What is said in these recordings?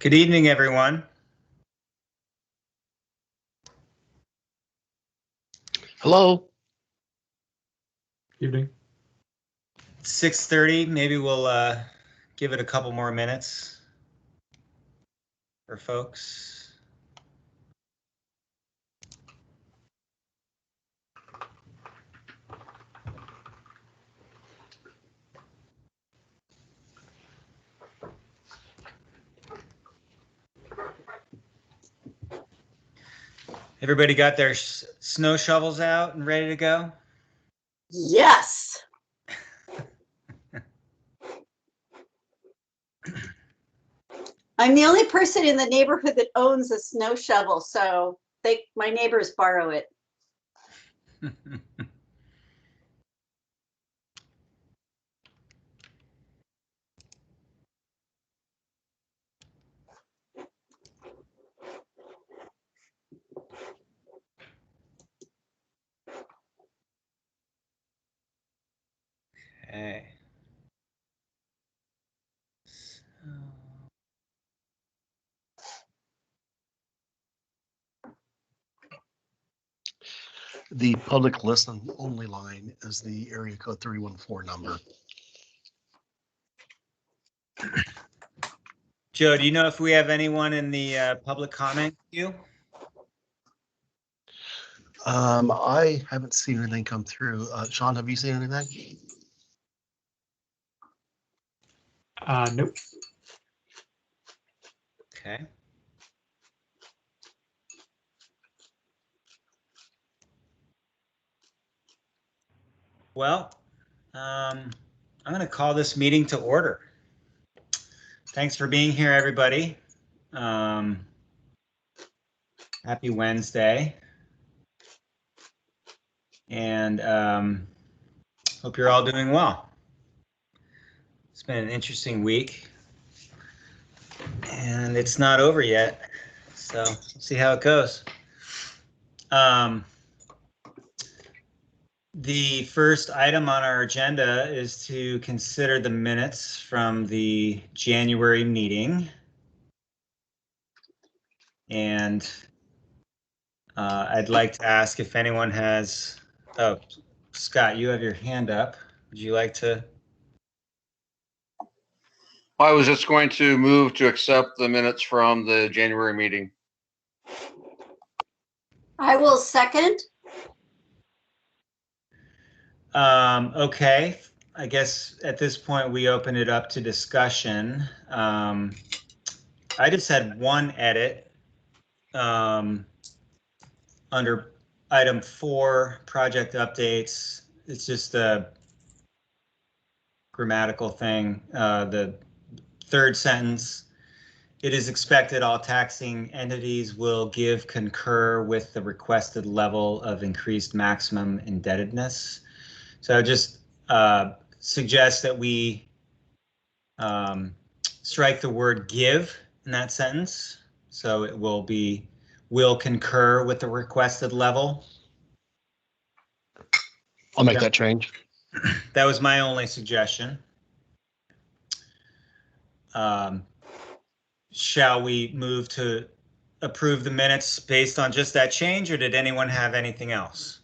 Good evening, everyone. Hello. Evening. 6:30. Maybe we'll give it a couple more minutes for folks. Everybody got their snow shovels out and ready to go? Yes. I'm the only person in the neighborhood that owns a snow shovel, so my neighbors borrow it. Okay. The public listen only line is the area code 314 number. Joe, do you know if we have anyone in the public comment queue? I haven't seen anything come through. Sean, have you seen anything? Nope. Okay. Well, I'm going to call this meeting to order. Thanks for being here, everybody. Happy Wednesday. And hope you're all doing well. It's been an interesting week. And it's not over yet. So we'll see how it goes. The first item on our agenda is to consider the minutes from the January meeting. And I'd like to ask if anyone has, oh, Scott, you have your hand up. Would you like to? I was just going to move to accept the minutes from the January meeting. I will second. Okay, I guess at this point we open it up to discussion. I just had one edit under item 4, project updates. It's just a grammatical thing. The third sentence, it is expected all taxing entities will concur with the requested level of increased maximum indebtedness. So I just suggest that we strike the word give in that sentence. So it will concur with the requested level. I'll make that change. That was my only suggestion. Shall we move to approve the minutes based on just that change, or did anyone have anything else?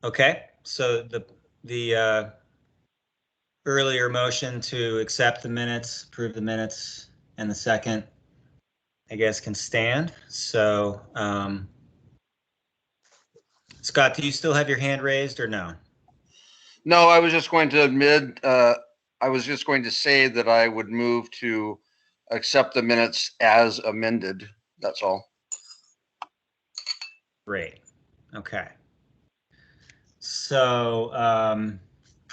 Okay, so the earlier motion to accept the minutes, approve the minutes, and the second, I guess, can stand. So, Scott, do you still have your hand raised or no? No, I was just going to admit, I was just going to say that I would move to accept the minutes as amended. That's all. Great. Okay. So,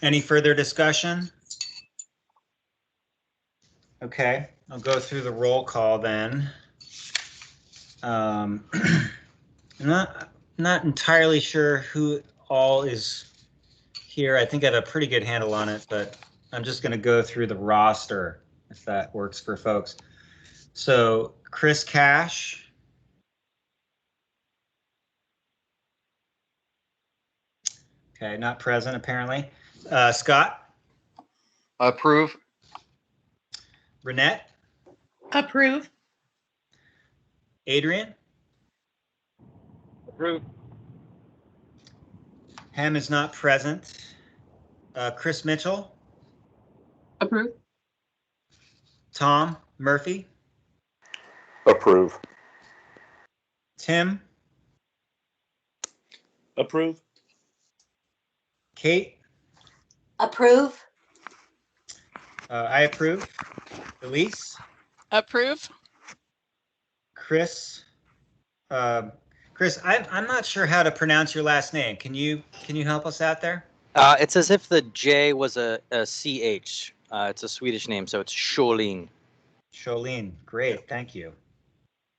any further discussion? Okay, I'll go through the roll call then. I'm not entirely sure who all is here. I think I have a pretty good handle on it, but I'm just going to go through the roster if that works for folks. So Chris Cash. Okay, not present apparently. Scott? Approve. Renette, Approve. Adrian, Approve. Ham is not present. Chris Mitchell, Approve. Tom Murphy, Approve. Tim, Approve. Kate, Approve. I approve. Elise, Approve. Chris, Chris, I'm not sure how to pronounce your last name. Can you help us out there? It's as if the J was a CH. It's a Swedish name, so it's Sjolin. Jolene, great, thank you.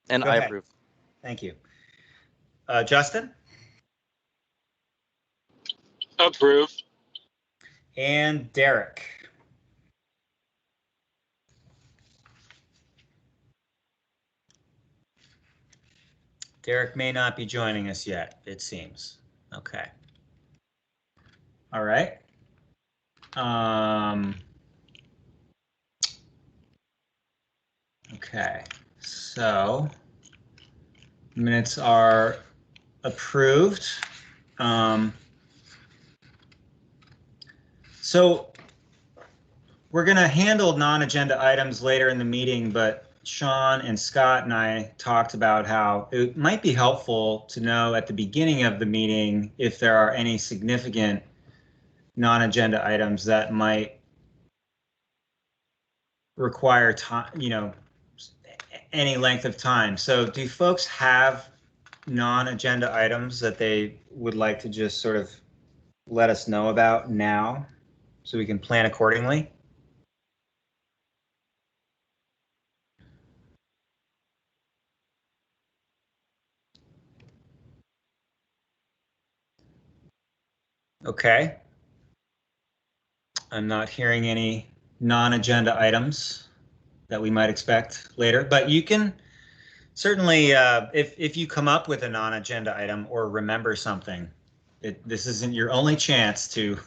And Go I ahead. approve. Thank you. Justin Approve. and Derek. Derek may not be joining us yet, it seems. Okay. All right. Okay, so minutes are approved. So we're going to handle non-agenda items later in the meeting, but Sean and Scott and I talked about how it might be helpful to know at the beginning of the meeting if there are any significant non-agenda items that might require time, any length of time. So do folks have non-agenda items that they would like to just sort of let us know about now so we can plan accordingly? Okay. I'm not hearing any non-agenda items that we might expect later, but you can certainly, if you come up with a non-agenda item or remember something, this isn't your only chance to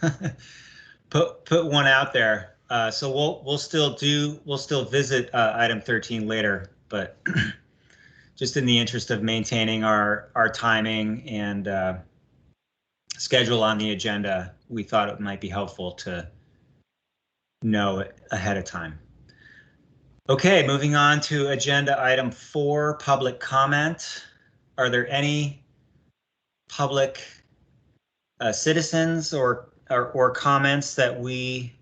put one out there. So we'll still visit item 13 later, but just in the interest of maintaining our timing and schedule on the agenda, we thought it might be helpful to know it ahead of time. Okay, moving on to agenda item 4, public comment. Are there any public citizens or comments that we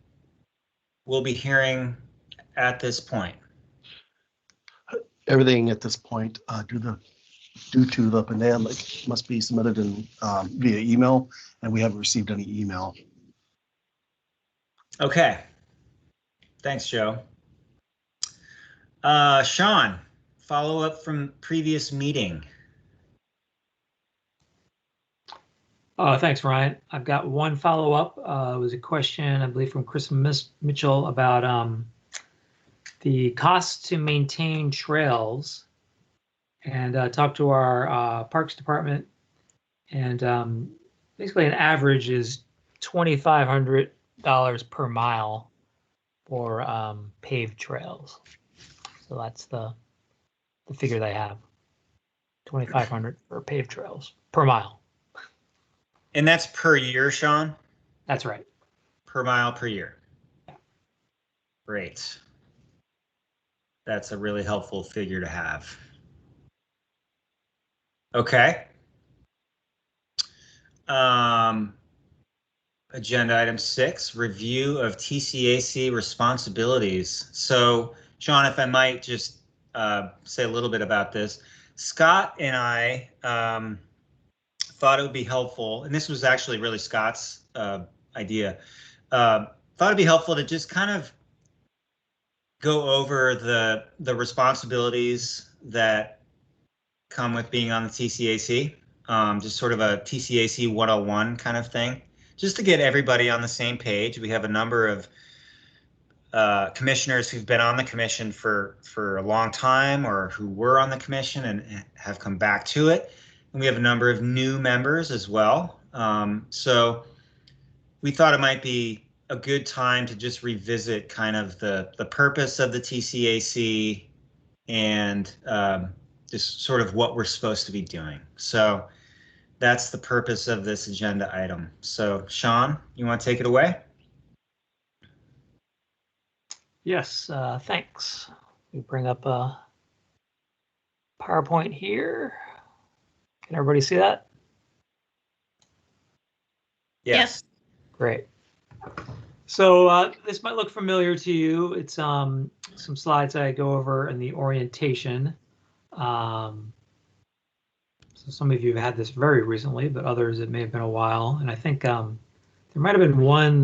will be hearing at this point? Everything at this point, due to the pandemic, must be submitted in via email, and we haven't received any email. Okay. Thanks, Joe. Sean, follow up from previous meeting. Thanks, Ryan. I've got one follow-up. It was a question, I believe, from Chris Mitchell about the cost to maintain trails, and talked to our Parks Department, and basically an average is $2,500 per mile for paved trails. So that's the figure they have. $2,500 for paved trails per mile. And that's per year, Sean? That's right. Per mile per year. Great. That's a really helpful figure to have. Okay. Agenda item 6, review of TCAC responsibilities. So, Sean, if I might just say a little bit about this. Scott and I thought it would be helpful, and this was actually really Scott's idea, thought it'd be helpful to just kind of go over the responsibilities that come with being on the TCAC, just sort of a TCAC 101 kind of thing, just to get everybody on the same page. We have a number of commissioners who've been on the commission for a long time, or who were on the commission and have come back to it. And we have a number of new members as well. So we thought it might be a good time to just revisit kind of the purpose of the TCAC and just sort of what we're supposed to be doing. So that's the purpose of this agenda item. So Sean, you want to take it away? Yes, thanks. We bring up a PowerPoint here. Can everybody see that? Yes. Great. So this might look familiar to you. It's some slides I go over in the orientation. So some of you have had this very recently, but others it may have been a while. And I think there might have been one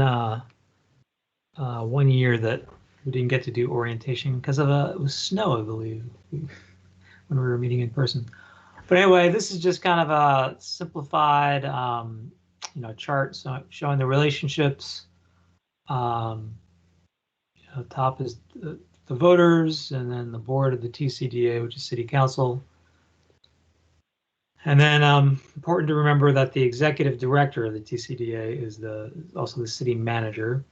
year that we didn't get to do orientation because of it was snow, I believe, when we were meeting in person. But anyway, this is just kind of a simplified, chart showing the relationships. Top is the voters, and then the board of the TCDA, which is City Council. And then important to remember that the executive director of the TCDA is also the city manager.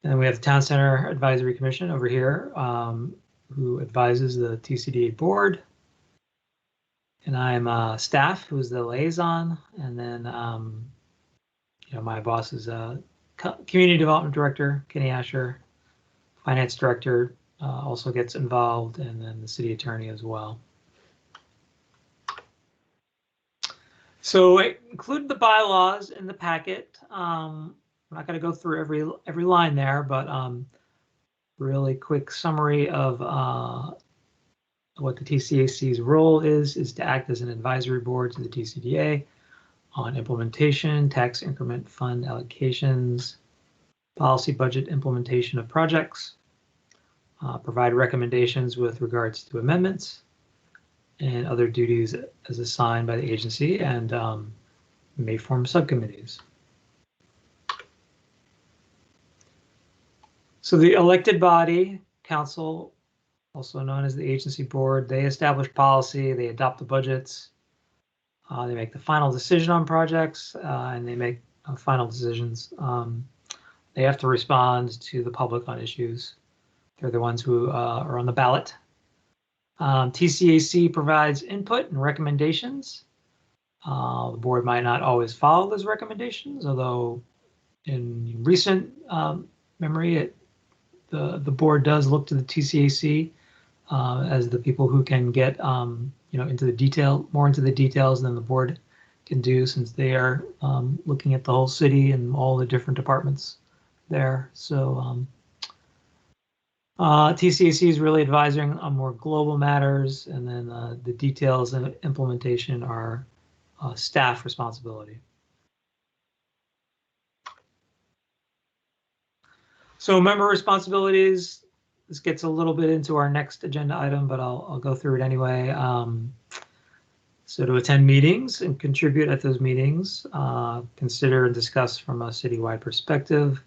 And we have the Town Center Advisory Commission over here, who advises the TCDA board. And I'm staff, who's the liaison. And then, my boss is Community Development Director, Kenny Asher. Finance Director also gets involved, and then the city attorney as well. So I included the bylaws in the packet. I'm not going to go through every line there, but really quick summary of what the TCAC's role is to act as an advisory board to the TCDA on implementation, tax increment fund allocations, policy budget implementation of projects, provide recommendations with regards to amendments, and other duties as assigned by the agency, and may form subcommittees. So the elected body, council, also known as the agency board, they establish policy, they adopt the budgets, they make the final decision on projects, and they make final decisions. They have to respond to the public on issues. They're the ones who are on the ballot. TCAC provides input and recommendations. The board might not always follow those recommendations, although in recent memory, the board does look to the TCAC as the people who can get into the details than the board can do, since they are looking at the whole city and all the different departments there. So TCAC is really advising on more global matters, and then the details and implementation are staff responsibility. So member responsibilities, this gets a little bit into our next agenda item, but I'll go through it anyway. So to attend meetings and contribute at those meetings, consider and discuss from a citywide perspective,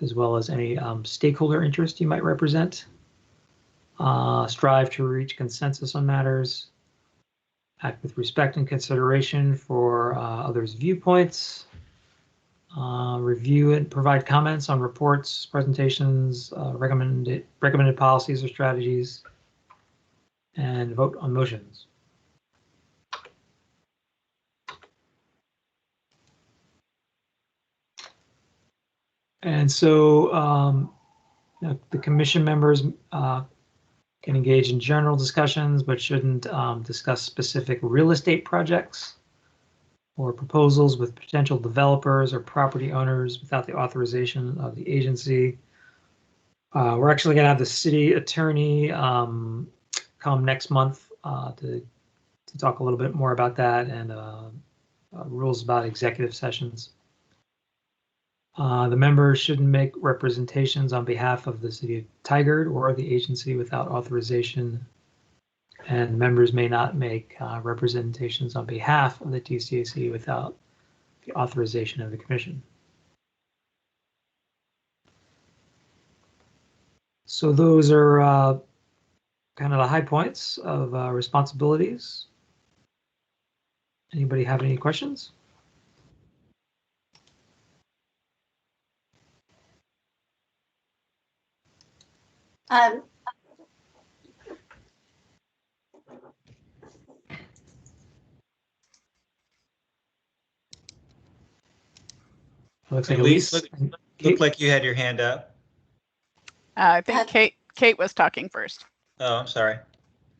as well as any stakeholder interest you might represent. Strive to reach consensus on matters. Act with respect and consideration for others' viewpoints. Review and provide comments on reports, presentations, recommended policies or strategies, and vote on motions. And so the commission members can engage in general discussions, but shouldn't discuss specific real estate projects or proposals with potential developers or property owners without the authorization of the agency. We're actually going to have the city attorney come next month to talk a little bit more about that, and rules about executive sessions. The members shouldn't make representations on behalf of the city of Tigard or the agency without authorization, and members may not make representations on behalf of the TCAC without the authorization of the commission. So those are kind of the high points of responsibilities. Anybody have any questions? Um, Looks like Elise, Elise. looked like you had your hand up. I think Kate was talking first. Oh, I'm sorry.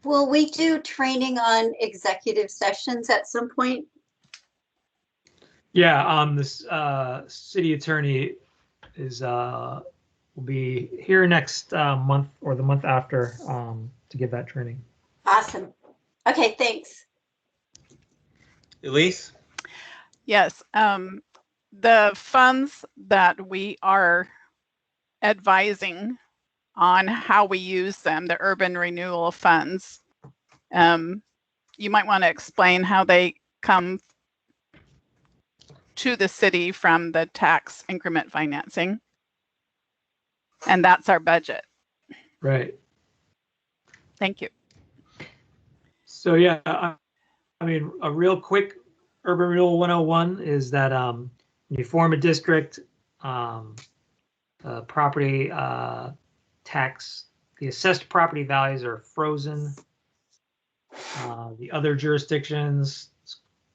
will we do training on executive sessions at some point? Yeah, this city attorney is will be here next month or the month after to give that training. Awesome. Okay, thanks. Elise? Yes, the funds that we are advising on how we use them, the urban renewal funds, you might want to explain how they come to the city from the tax increment financing. And that's our budget. Right. Thank you. So yeah, I mean, a real quick urban renewal 101 is that when you form a district, property tax, the assessed property values are frozen. The other jurisdictions,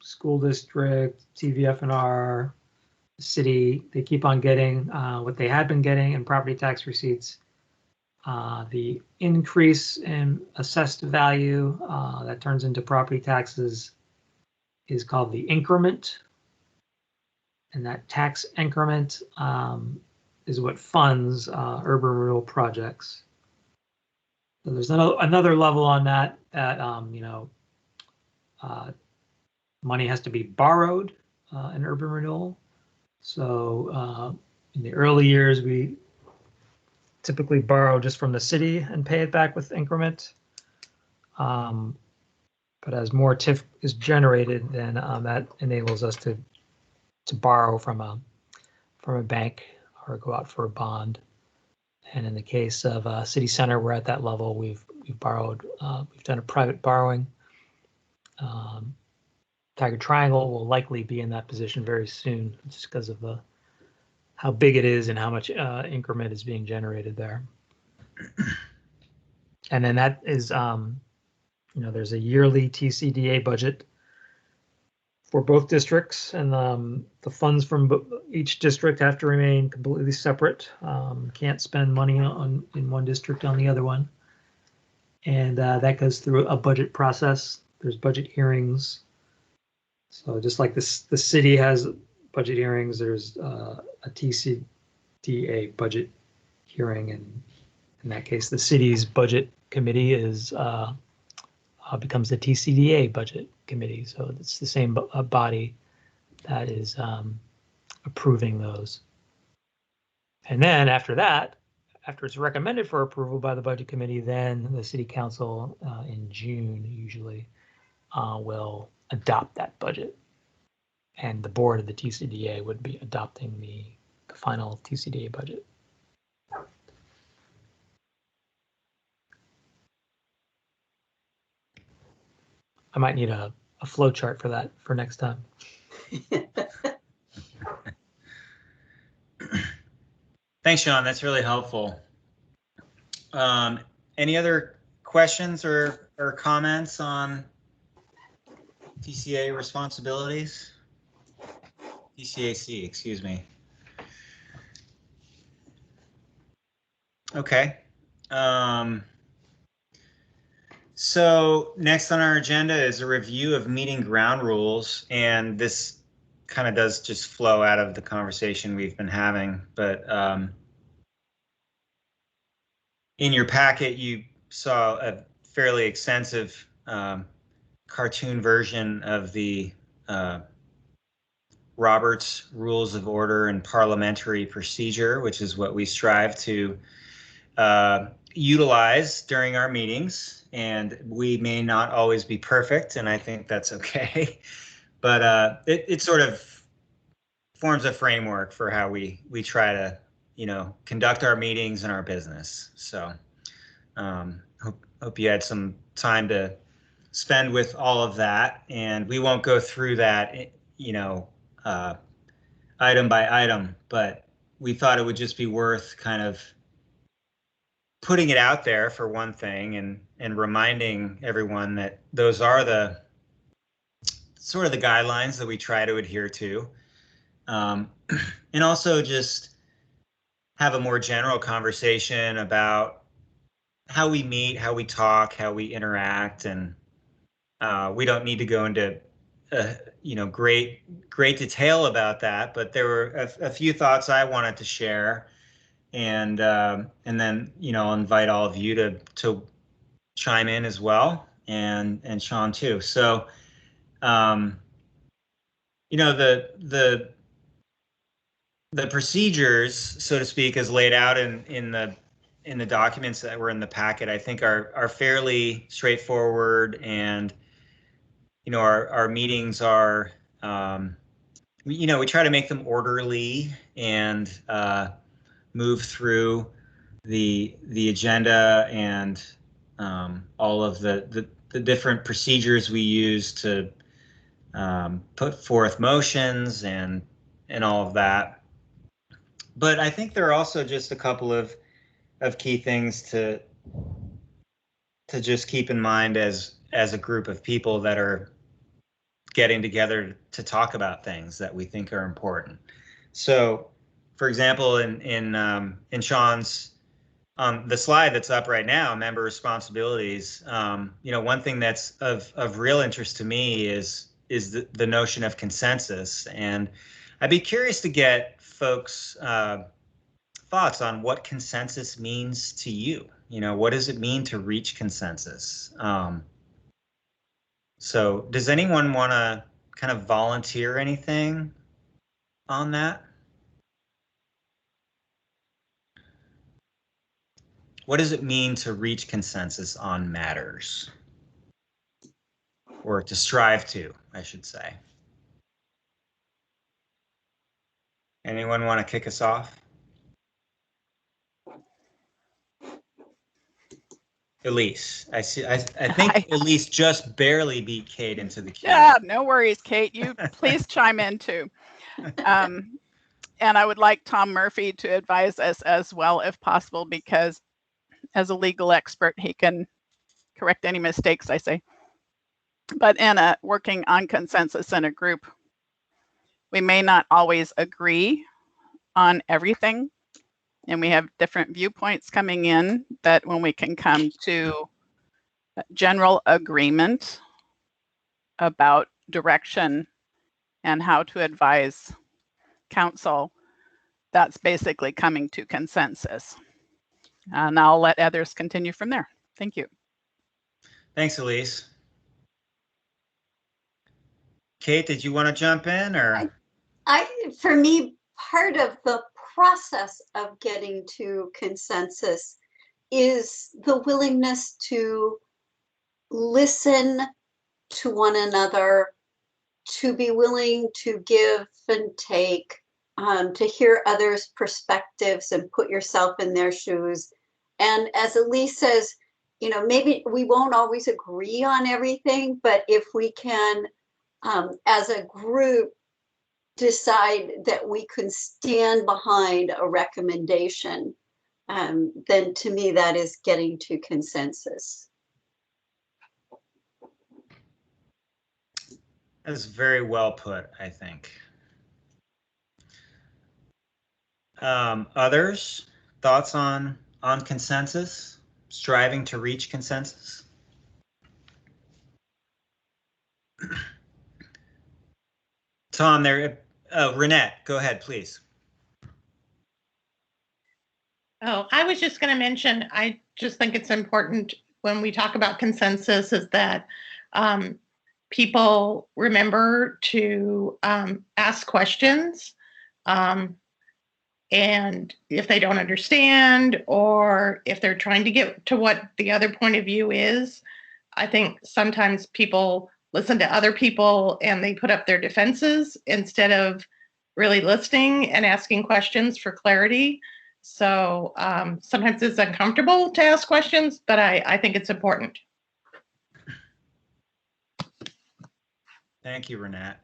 school district, TVFNR, city, they keep on getting what they had been getting in property tax receipts. The increase in assessed value that turns into property taxes is called the increment. And that tax increment is what funds urban renewal projects. So there's another level on that money has to be borrowed in urban renewal. So in the early years, we typically borrow just from the city and pay it back with increment. But as more TIF is generated, then that enables us to borrow from a bank or go out for a bond. And in the case of City Center, we're at that level. We've borrowed. We've done a private borrowing. Tiger Triangle will likely be in that position very soon, just because of how big it is and how much increment is being generated there. And then that is, there's a yearly TCDA budget for both districts, and the funds from each district have to remain completely separate. Can't spend money in one district on the other one. And that goes through a budget process. There's budget hearings. So just like the city has budget hearings, there's a TCDA budget hearing, and in that case, the city's budget committee becomes the TCDA budget committee. So it's the same body that is approving those. And then after that, after it's recommended for approval by the budget committee, then the city council in June usually will adopt that budget. And the board of the TCDA would be adopting the final TCDA budget. I might need a flow chart for that for next time. Thanks, Sean. That's really helpful. Any other questions or comments on TCA responsibilities? TCAC, excuse me. Okay. So next on our agenda is a review of meeting ground rules, and this kind of does just flow out of the conversation we've been having, but in your packet you saw a fairly extensive cartoon version of the Robert's Rules of Order and Parliamentary Procedure, which is what we strive to utilize during our meetings. And we may not always be perfect, and I think that's okay. But it sort of forms a framework for how we try to, conduct our meetings and our business. So hope you had some time to spend with all of that, and we won't go through that, item by item, but we thought it would just be worth kind of putting it out there for one thing, and reminding everyone that those are the sort of the guidelines that we try to adhere to. And also just have a more general conversation about how we meet, how we talk, how we interact, and we don't need to go into great detail about that, but there were a few thoughts I wanted to share, and then I'll invite all of you to chime in as well, and Sean too. So the procedures, so to speak, as laid out in the documents that were in the packet, I think are fairly straightforward, and our meetings are we try to make them orderly and move through the agenda and all of the different procedures we use to put forth motions and all of that. But I think there are also just a couple of key things to just keep in mind as a group of people that are getting together to talk about things that we think are important. So, for example, in Sean's the slide that's up right now, member responsibilities. One thing that's of real interest to me is the notion of consensus, and I'd be curious to get folks' thoughts on what consensus means to you. What does it mean to reach consensus? So does anyone want to kind of volunteer anything on that? What does it mean to reach consensus on matters? Or to strive to, I should say. Anyone want to kick us off? Elise, I see. I think Elise just barely beat Kate into the queue. Yeah, no worries, Kate. You please chime in too. And I would like Tom Murphy to advise us as well, if possible, because as a legal expert, he can correct any mistakes I say. But in working on consensus in a group, we may not always agree on everything, and we have different viewpoints coming in, that when we can come to general agreement about direction and how to advise council, that's basically coming to consensus. And I'll let others continue from there. Thank you. Thanks, Elise. Kate, did you want to jump in, or? For me, part of the process of getting to consensus is the willingness to listen to one another, to be willing to give and take, to hear others' perspectives and put yourself in their shoes. And as Elise says, maybe we won't always agree on everything, but if we can, as a group, decide that we can stand behind a recommendation, then to me that is getting to consensus. That's very well put, I think. Others, thoughts on consensus, striving to reach consensus? Tom, there. Renette, go ahead, please. Oh, I was just going to mention, I just think it's important when we talk about consensus is that people remember to ask questions. And if they don't understand, or if they're trying to get to what the other point of view is, I think sometimes people listen to other people and they put up their defenses instead of really listening and asking questions for clarity. So sometimes it's uncomfortable to ask questions, but I think it's important. Thank you, Renette.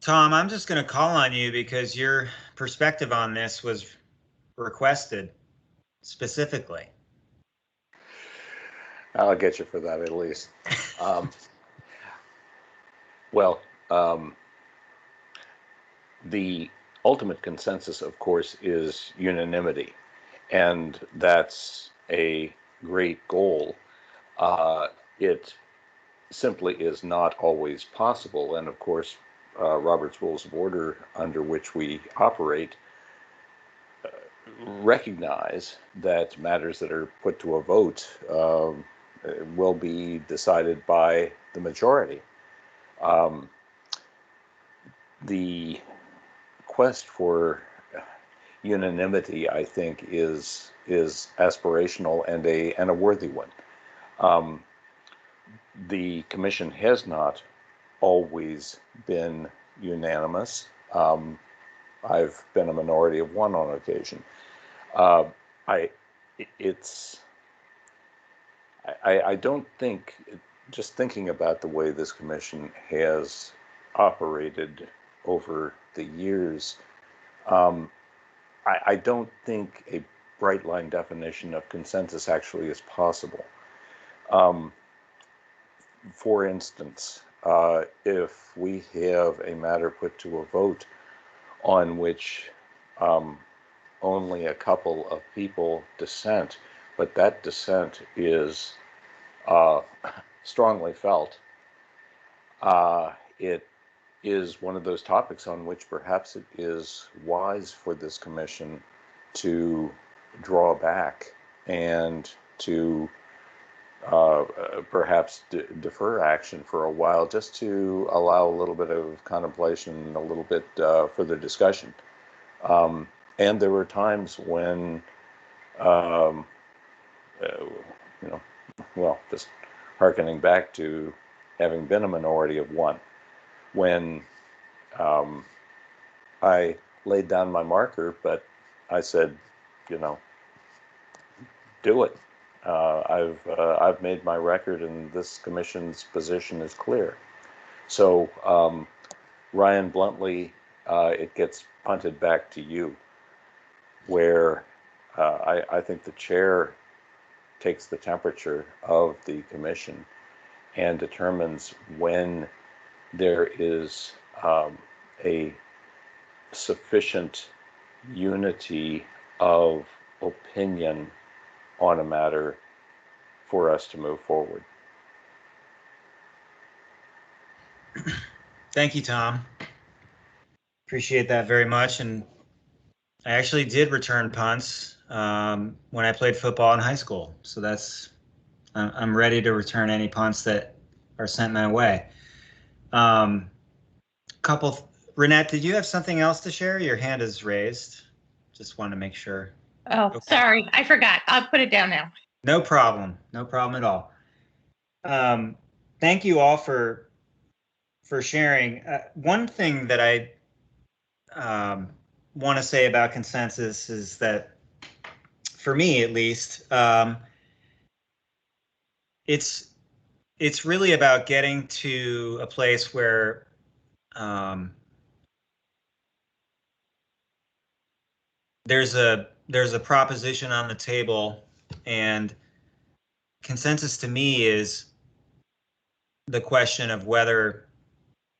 Tom, I'm just going to call on you because you're perspective on this was requested specifically. I'll get you for that at least. The ultimate consensus, of course, is unanimity, and that's a great goal. It simply is not always possible, and of course, Robert's Rules of Order, under which we operate, recognize that matters that are put to a vote will be decided by the majority. The quest for unanimity, I think, is aspirational and a worthy one. The commission has not always been unanimous. I've been a minority of one on occasion. I don't think, just thinking about the way this commission has operated over the years, I don't think a bright line definition of consensus actually is possible. For instance, if we have a matter put to a vote on which only a couple of people dissent, but that dissent is strongly felt, it is one of those topics on which perhaps it is wise for this commission to draw back and to perhaps defer action for a while, just to allow a little bit of contemplation, a little bit further discussion. And there were times when, just hearkening back to having been a minority of one, when I laid down my marker, but I said, do it. I've made my record, and this commission's position is clear. So, Ryan, bluntly, it gets punted back to you, where I think the chair takes the temperature of the commission and determines when there is a sufficient unity of opinion on a matter for us to move forward. Thank you, Tom. Appreciate that very much. And I actually did return punts when I played football in high school. So I'm ready to return any punts that are sent my way. Renette, did you have something else to share? Your hand is raised. Just want to make sure. Oh, okay. Sorry, I forgot. I'll put it down now. No problem. No problem at all. Thank you all for sharing. One thing that I want to say about consensus is that, for me at least, it's really about getting to a place where there's a proposition on the table, and consensus to me is the question of whether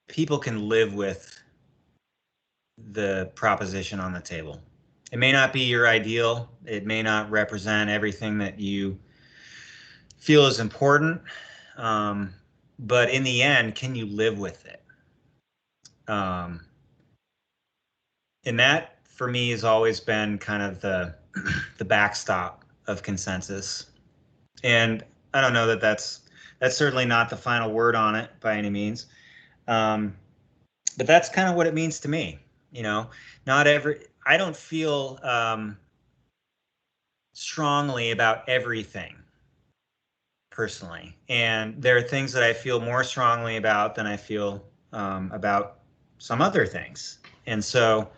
people can live with the proposition on the table. It may not be your ideal. It may not represent everything that you feel is important. But in the end, can you live with it? And that, for me, has always been kind of the backstop of consensus. And I don't know that that's certainly not the final word on it by any means. But that's kind of what it means to me. I don't feel strongly about everything personally. And there are things that I feel more strongly about than I feel about some other things. And so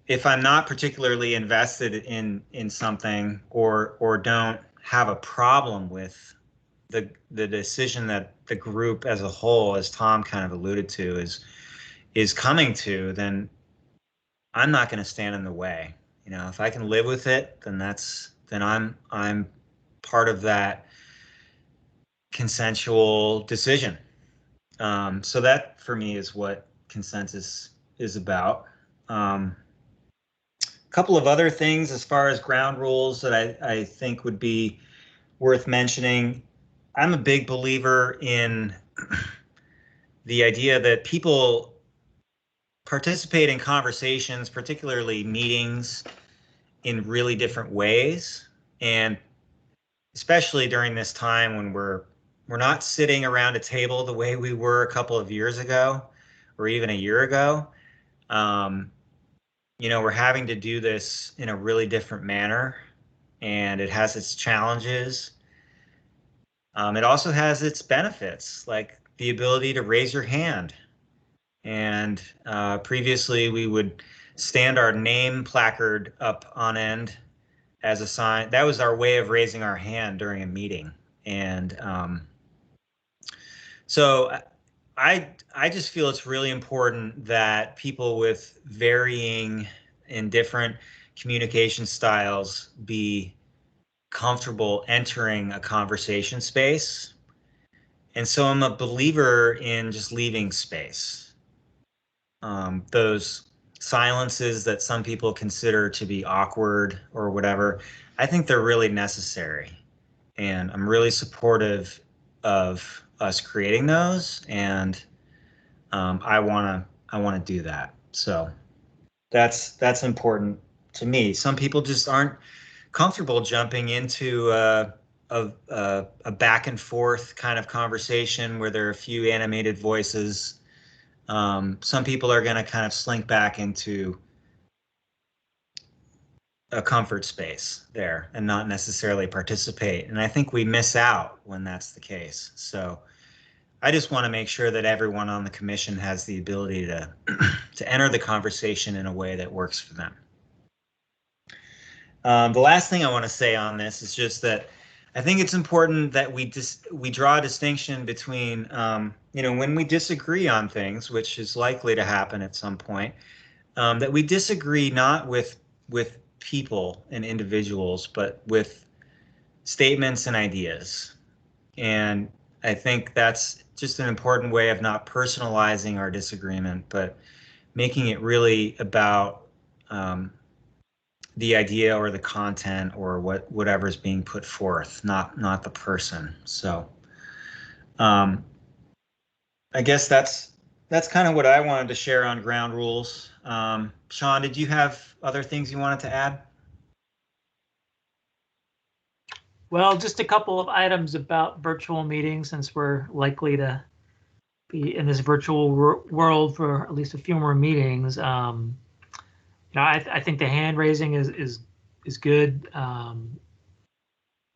if I'm not particularly invested in something, or don't have a problem with the decision that the group as a whole, as Tom kind of alluded to, is coming to, then I'm not going to stand in the way. You know, if I can live with it, then I'm part of that consensual decision. So that for me is what consensus is about. A couple of other things as far as ground rules that I think would be worth mentioning. I'm a big believer in the idea that people participate in conversations, particularly meetings, in really different ways. And especially during this time when we're not sitting around a table the way we were a couple of years ago or even a year ago. You know, we're having to do this in a really different manner, and it has its challenges. It also has its benefits, like the ability to raise your hand. And previously, we would stand our name placard up on end as a sign. That was our way of raising our hand during a meeting. And so I just feel it's really important that people with varying and different communication styles be comfortable entering a conversation space. And so I'm a believer in just leaving space. Those silences that some people consider to be awkward or whatever, I think they're really necessary. And I'm really supportive of us creating those. And I want to do that. So that's important to me. Some people just aren't comfortable jumping into a back and forth kind of conversation where there are a few animated voices. Some people are going to kind of slink back into a comfort space there and not necessarily participate. And I think we miss out when that's the case. So I just want to make sure that everyone on the commission has the ability to to enter the conversation in a way that works for them. The last thing I want to say on this is just that I think it's important that we draw a distinction between, you know, when we disagree on things, which is likely to happen at some point, that we disagree not with people and individuals, but with statements and ideas. And I think that's just an important way of not personalizing our disagreement, but making it really about the idea or the content or whatever's being put forth, not the person. So I guess that's kind of what I wanted to share on ground rules. Sean, did you have other things you wanted to add? Well, just a couple of items about virtual meetings, since we're likely to be in this virtual world for at least a few more meetings. You know, I think the hand raising is good.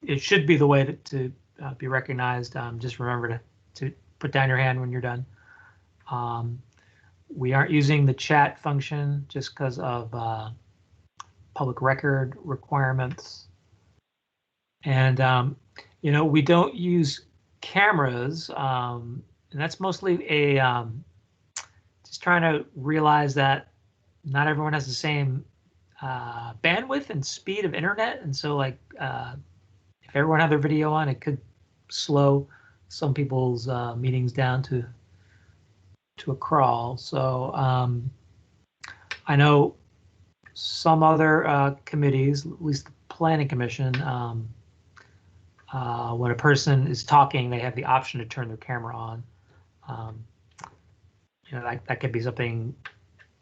It should be the way to be recognized. Just remember to put down your hand when you're done. We aren't using the chat function just because of public record requirements. And, you know, we don't use cameras. And that's mostly a just trying to realize that not everyone has the same bandwidth and speed of internet. And so, like, if everyone had their video on, it could slow some people's meetings down to a crawl. So I know some other committees, at least the Planning Commission, when a person is talking, they have the option to turn their camera on. You know, that could be something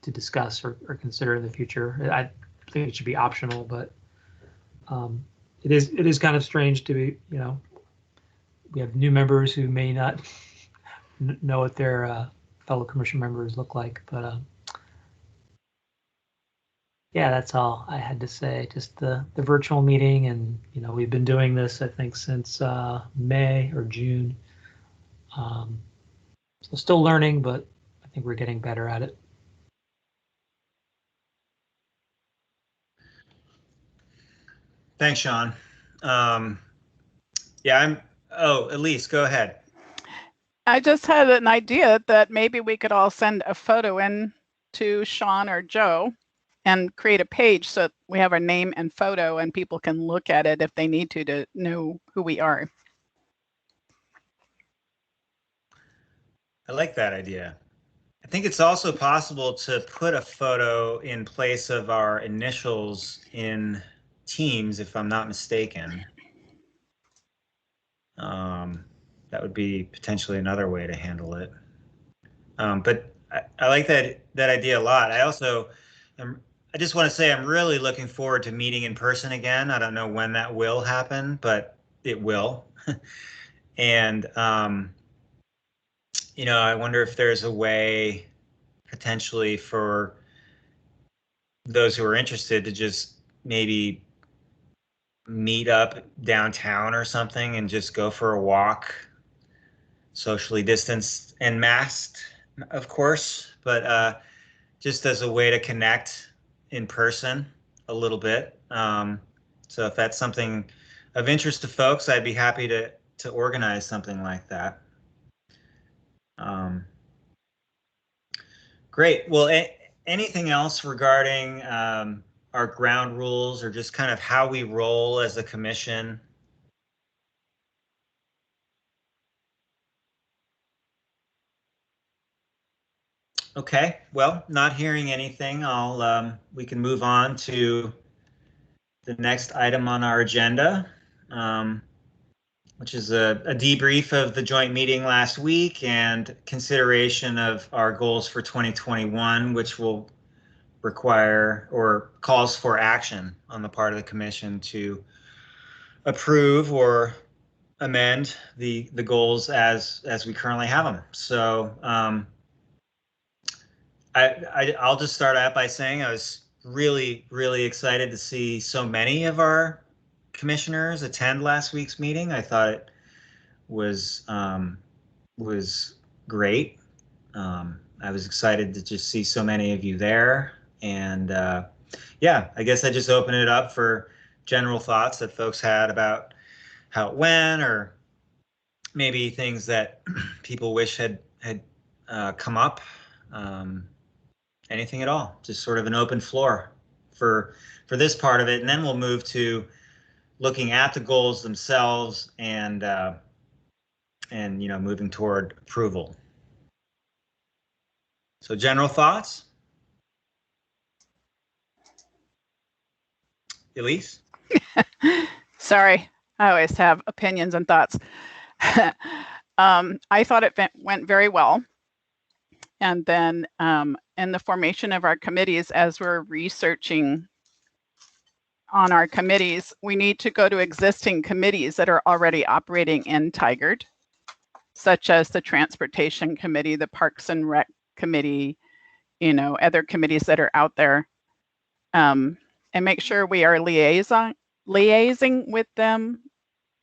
to discuss or consider in the future. I think it should be optional, but it is kind of strange to be, you know, we have new members who may not know what their fellow commission members look like, but yeah, that's all I had to say. Just the virtual meeting, and you know, we've been doing this, I think, since May or June. So still learning, but I think we're getting better at it. Thanks, Sean. Yeah, Elise, go ahead. I just had an idea that maybe we could all send a photo in to Sean or Joe and create a page so we have our name and photo and people can look at it if they need to know who we are. I like that idea. I think it's also possible to put a photo in place of our initials in Teams, if I'm not mistaken. That would be potentially another way to handle it. But I like that idea a lot. I just want to say I'm really looking forward to meeting in person again. I don't know when that will happen, but it will. And you know, I wonder if there's a way potentially for those who are interested to just maybe meet up downtown or something and just go for a walk, socially distanced and masked, of course, but just as a way to connect in person a little bit. So if that's something of interest to folks, I'd be happy to organize something like that. Great. Well, anything else regarding our ground rules or just kind of how we roll as a commission? Okay, well, not hearing anything, we can move on to the next item on our agenda, which is a debrief of the joint meeting last week and consideration of our goals for 2021, which will require or calls for action on the part of the commission to approve or amend the goals as we currently have them. So I'll just start out by saying I was really excited to see so many of our commissioners attend last week's meeting. I thought it was great. I was excited to just see so many of you there, and yeah, I guess I just open it up for general thoughts that folks had about how it went, or maybe things that people wish had come up. Anything at all, just sort of an open floor for this part of it, and then we'll move to looking at the goals themselves and you know, moving toward approval. So general thoughts? Elise? Sorry, I always have opinions and thoughts. I thought it went very well. And then in the formation of our committees, as we're researching on our committees, we need to go to existing committees that are already operating in Tigard, such as the Transportation Committee, the Parks and Rec Committee, you know, other committees that are out there, and make sure we are liaising with them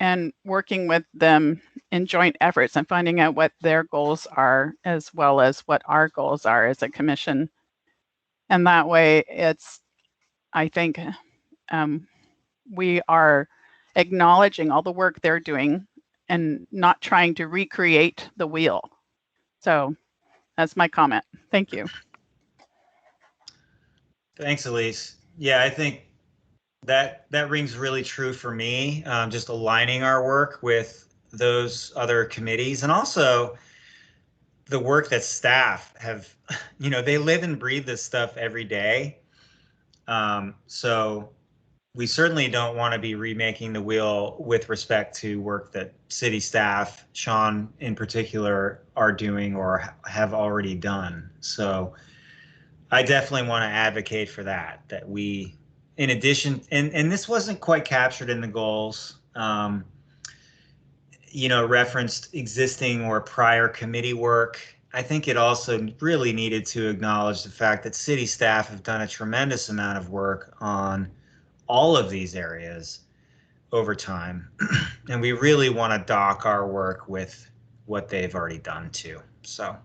and working with them in joint efforts and finding out what their goals are as well as what our goals are as a commission. And that way it's, I think, we are acknowledging all the work they're doing and not trying to recreate the wheel. So that's my comment. Thank you. Thanks, Elise. Yeah, I think that rings really true for me, just aligning our work with those other committees, and also the work that staff have, you know, they live and breathe this stuff every day. So we certainly don't want to be remaking the wheel with respect to work that city staff, Sean in particular, are doing or have already done. So I definitely want to advocate for that we, in addition, and this wasn't quite captured in the goals, you know, referenced existing or prior committee work. I think it also really needed to acknowledge the fact that city staff have done a tremendous amount of work on all of these areas over time. And we really want to dock our work with what they've already done too. So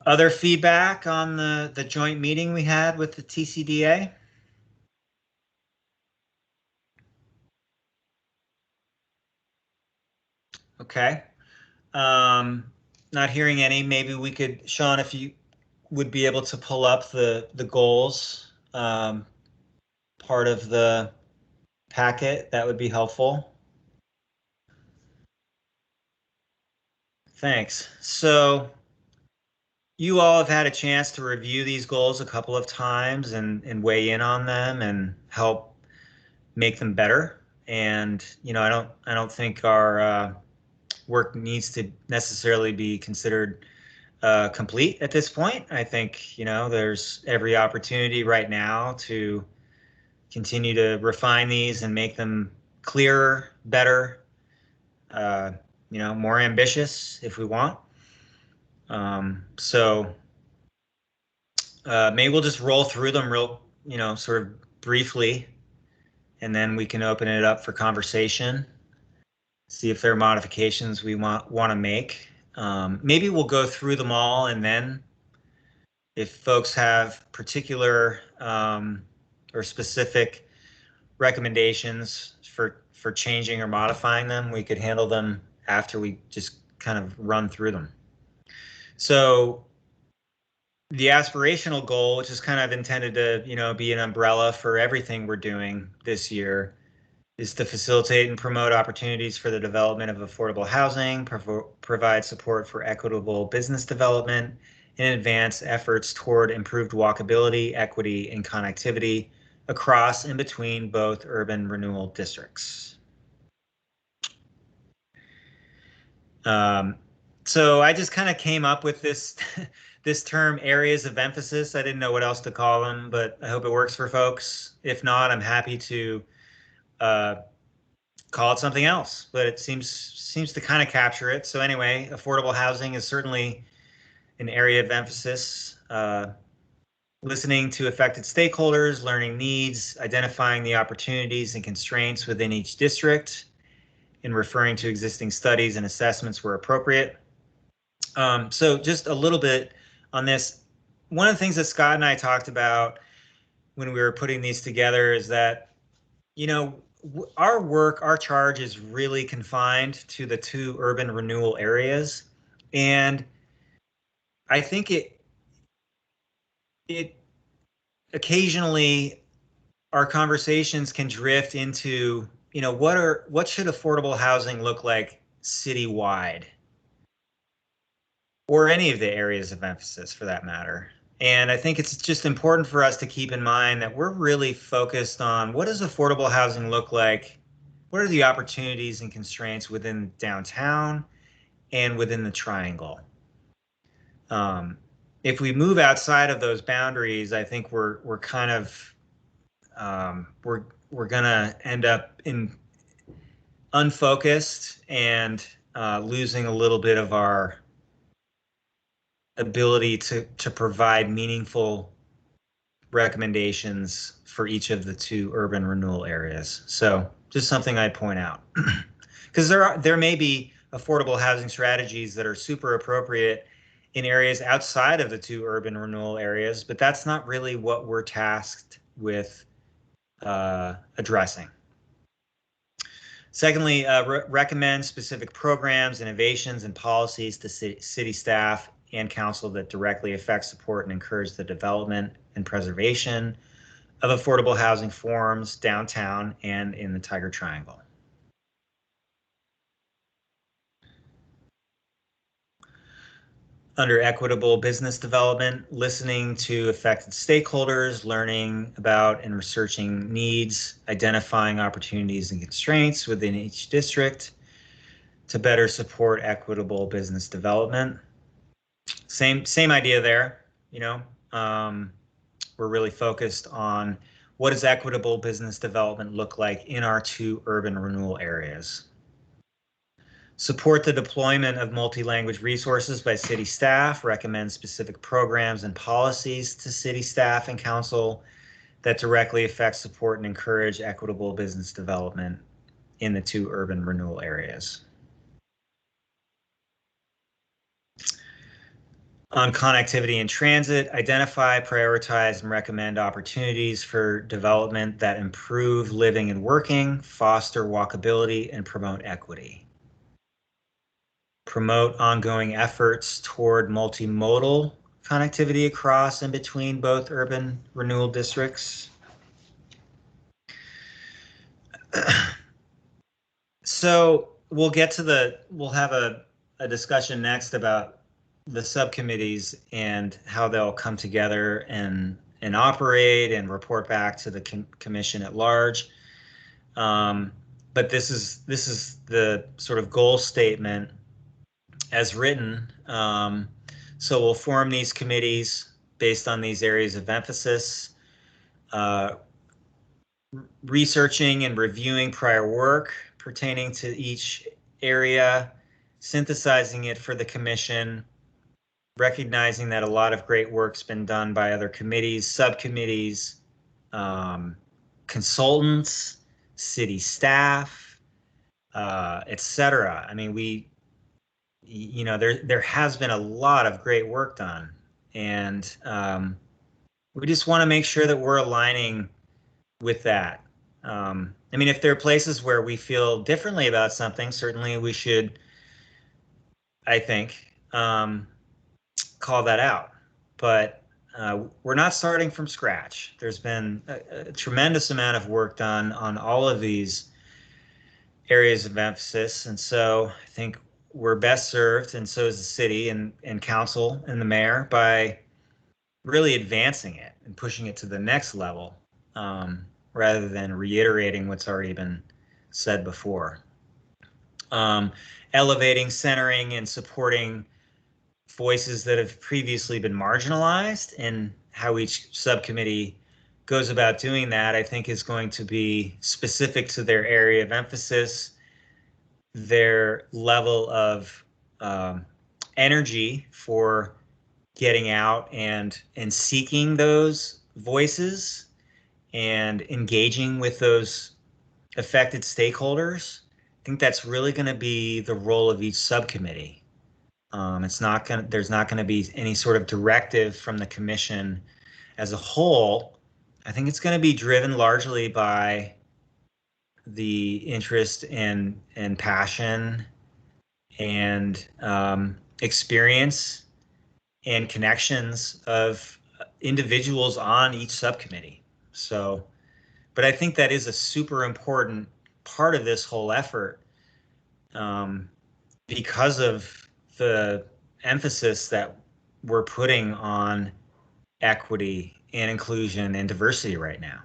other feedback on the joint meeting we had with the TCDA? Okay. Not hearing any. Maybe we could, Sean, if you would be able to pull up the goals part of the packet, that would be helpful. Thanks. So you all have had a chance to review these goals a couple of times and weigh in on them and help make them better. And I don't think our work needs to necessarily be considered complete at this point. I think there's every opportunity right now to continue to refine these and make them clearer, better, more ambitious if we want. So maybe we'll just roll through them real, sort of briefly, and then we can open it up for conversation, see if there are modifications we want to make. Maybe we'll go through them all, and then if folks have particular or specific recommendations for changing or modifying them, we could handle them after we just kind of run through them. So the aspirational goal, which is kind of intended to be an umbrella for everything we're doing this year, is to facilitate and promote opportunities for the development of affordable housing, provide support for equitable business development, and advance efforts toward improved walkability, equity, and connectivity across and between both urban renewal districts. So I just kind of came up with this this term, areas of emphasis. I didn't know what else to call them, but I hope it works for folks. If not, I'm happy to call it something else, but it seems to kind of capture it. So anyway, affordable housing is certainly an area of emphasis. Listening to affected stakeholders, learning needs, identifying the opportunities and constraints within each district, and referring to existing studies and assessments where appropriate. So just a little bit on this. One of the things that Scott and I talked about when we were putting these together is that, our work, our charge is really confined to the 2 urban renewal areas. And I think it occasionally our conversations can drift into, what should affordable housing look like citywide, or any of the areas of emphasis for that matter. And I think it's just important for us to keep in mind that we're really focused on what does affordable housing look like? What are the opportunities and constraints within downtown and within the triangle? If we move outside of those boundaries, I think we're kind of we're gonna end up in unfocused and losing a little bit of our ability to provide meaningful recommendations for each of the 2 urban renewal areas. So just something I'd point out, because there may be affordable housing strategies that are super appropriate in areas outside of the 2 urban renewal areas, but that's not really what we're tasked with addressing. Secondly, recommend specific programs, innovations, and policies to city staff and council that directly affect, support, and encourage the development and preservation of affordable housing forms downtown and in the Tiger Triangle. Under equitable business development, listening to affected stakeholders, learning about and researching needs, identifying opportunities and constraints within each district to better support equitable business development. Same idea there. We're really focused on what does equitable business development look like in our 2 urban renewal areas. Support the deployment of multi-language resources by city staff, recommend specific programs and policies to city staff and council that directly affect, support, and encourage equitable business development in the 2 urban renewal areas. On connectivity and transit, identify, prioritize, and recommend opportunities for development that improve living and working, foster walkability, and promote equity. Promote ongoing efforts toward multimodal connectivity across and between both urban renewal districts. So we'll have a discussion next about the subcommittees and how they'll come together and operate and report back to the commission at large. But this is the sort of goal statement as written. So we'll form these committees based on these areas of emphasis, researching and reviewing prior work pertaining to each area, synthesizing it for the commission, recognizing that a lot of great work's been done by other committees, subcommittees, consultants, city staff, etc. I mean, there has been a lot of great work done, and we just want to make sure that we're aligning with that. I mean, if there are places where we feel differently about something, certainly we should, I think, call that out. But we're not starting from scratch. There's been a tremendous amount of work done on all of these areas of emphasis, and so I think we're best served, and so is the city and council and the mayor, by really advancing it and pushing it to the next level, rather than reiterating what's already been said before. Elevating, centering, and supporting voices that have previously been marginalized, and how each subcommittee goes about doing that, I think, is going to be specific to their area of emphasis, their level of energy for getting out and seeking those voices and engaging with those affected stakeholders. I think that's really going to be the role of each subcommittee. There's not going to be any sort of directive from the commission as a whole. I think it's going to be driven largely by the interest and passion and experience and connections of individuals on each subcommittee. So, but I think that is a super important part of this whole effort, because of the emphasis that we're putting on equity and inclusion and diversity right now.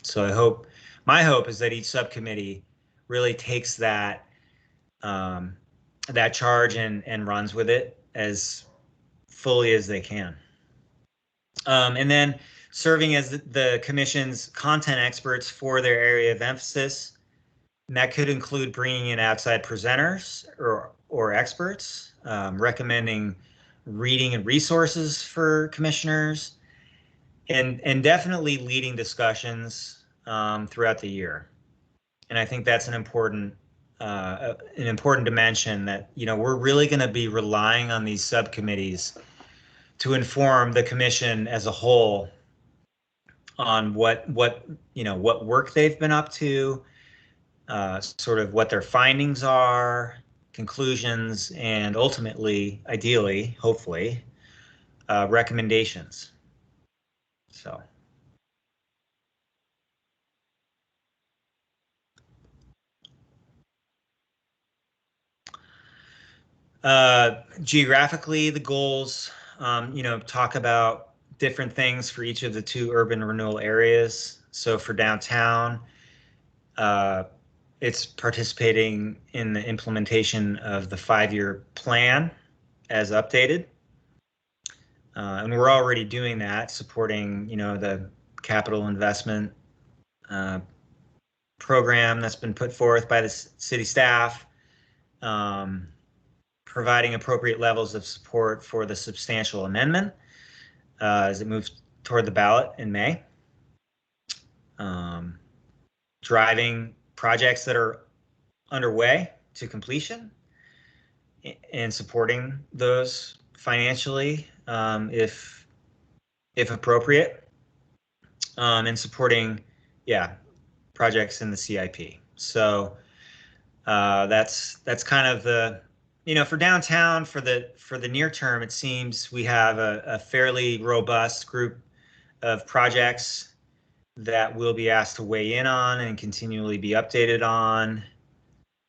So my hope is that each subcommittee really takes that charge and runs with it as fully as they can. And then serving as the commission's content experts for their area of emphasis. And that could include bringing in outside presenters or experts, recommending reading and resources for commissioners, and definitely leading discussions throughout the year. And I think that's an important dimension that, we're really going to be relying on these subcommittees to inform the commission as a whole on what work they've been up to, sort of what their findings are, conclusions, and ultimately, ideally, hopefully, recommendations. So. Geographically, the goals, talk about different things for each of the 2 urban renewal areas. So for downtown, it's participating in the implementation of the 5-year plan as updated. And we're already doing that, supporting, the capital investment program that's been put forth by the city staff, providing appropriate levels of support for the substantial amendment as it moves toward the ballot in May. Driving projects that are underway to completion and supporting those financially, if appropriate, and supporting, projects in the CIP. So that's kind of the for downtown, for the near term, it seems we have a fairly robust group of projects that we'll be asked to weigh in on and continually be updated on.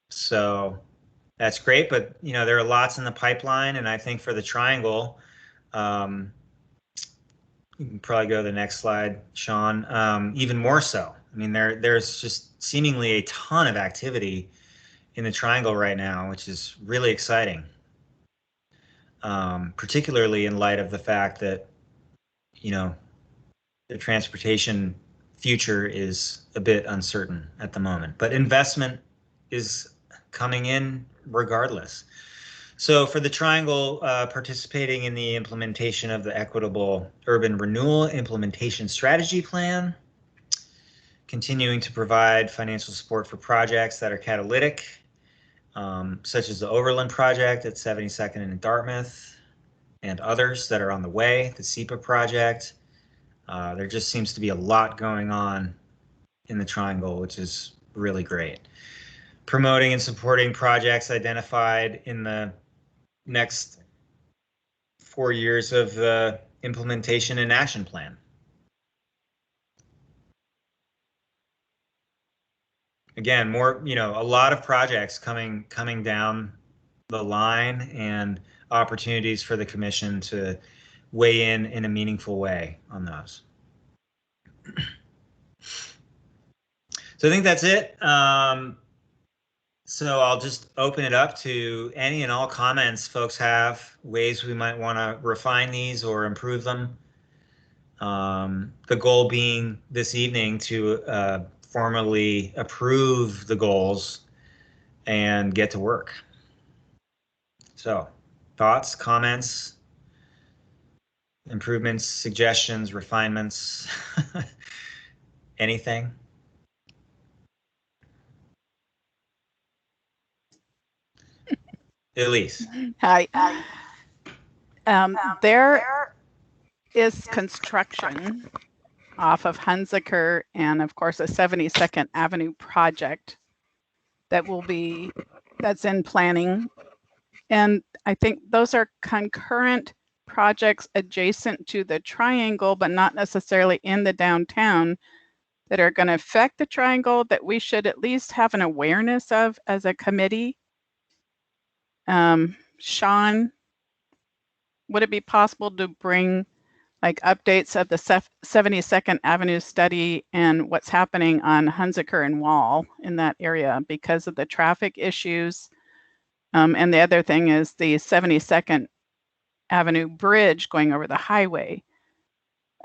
So that's great, but there are lots in the pipeline, and I think for the triangle, you can probably go to the next slide, Sean. Even more so. I mean, there's just seemingly a ton of activity in the triangle right now, which is really exciting. Particularly in light of the fact that, the transportation future is a bit uncertain at the moment, but investment is coming in regardless. So for the triangle, participating in the implementation of the Equitable Urban Renewal Implementation Strategy Plan, continuing to provide financial support for projects that are catalytic, such as the Overland project at 72nd and Dartmouth, and others that are on the way, the SEPA project. There just seems to be a lot going on in the triangle, which is really great. Promoting and supporting projects identified in the next 4 years of the implementation and action plan. Again, more, a lot of projects coming down the line, and opportunities for the commission to weigh in a meaningful way on those. So I think that's it. So I'll just open it up to any and all comments folks have, ways we might want to refine these or improve them. The goal being this evening to formally approve the goals and get to work. So, thoughts, comments, improvements, suggestions, refinements, anything? Elise. Hi. There is construction off of Hunziker and of course a 72nd Avenue project that's in planning. And I think those are concurrent projects adjacent to the triangle, but not necessarily in the downtown, that are going to affect the triangle that we should at least have an awareness of as a committee. Sean, would it be possible to bring like updates of the 72nd Avenue study and what's happening on Hunziker and Wall in that area because of the traffic issues? And the other thing is the 72nd Avenue bridge going over the highway.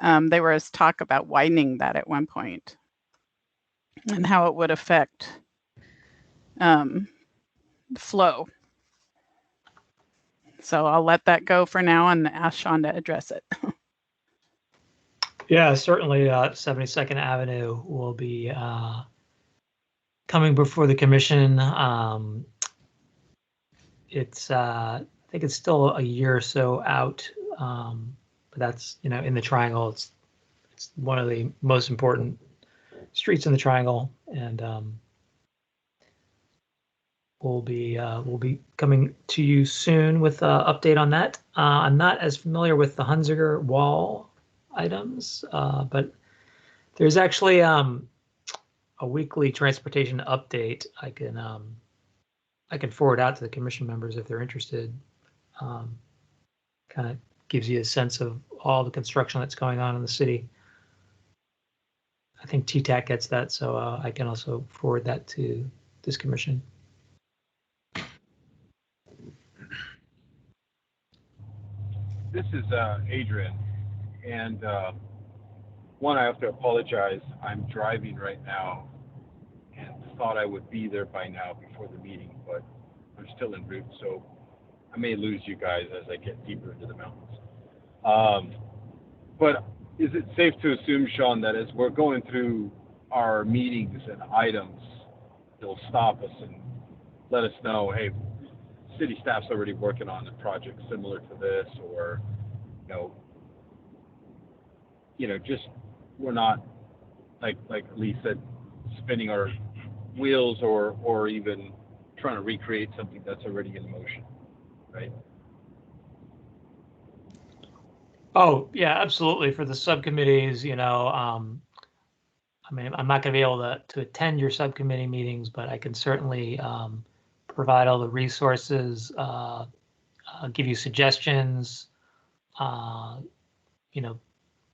There was talk about widening that at one point and how it would affect flow. So I'll let that go for now and ask Sean to address it. Yeah, certainly 72nd Avenue will be coming before the commission. I think it's still a year or so out, but that's, in the triangle, it's one of the most important streets in the triangle, and we'll be coming to you soon with an update on that. I'm not as familiar with the Hunziker Wall items, but there's actually a weekly transportation update I can forward out to the commission members if they're interested. Kind of gives you a sense of all the construction that's going on in the city. I think Tcac gets that, so I can also forward that to this commission. This is Adrian, and one, I have to apologize. I'm driving right now and thought I would be there by now before the meeting, but I'm still en route, so I may lose you guys as I get deeper into the mountains. But is it safe to assume, Sean, that as we're going through our meetings and items, they'll stop us and let us know, hey, city staff's already working on a project similar to this, or, just we're not, like Lee said, spinning our wheels or even trying to recreate something that's already in motion. right? Oh, yeah, absolutely. For the subcommittees, I mean, I'm not going to be able to attend your subcommittee meetings, but I can certainly provide all the resources, give you suggestions, uh,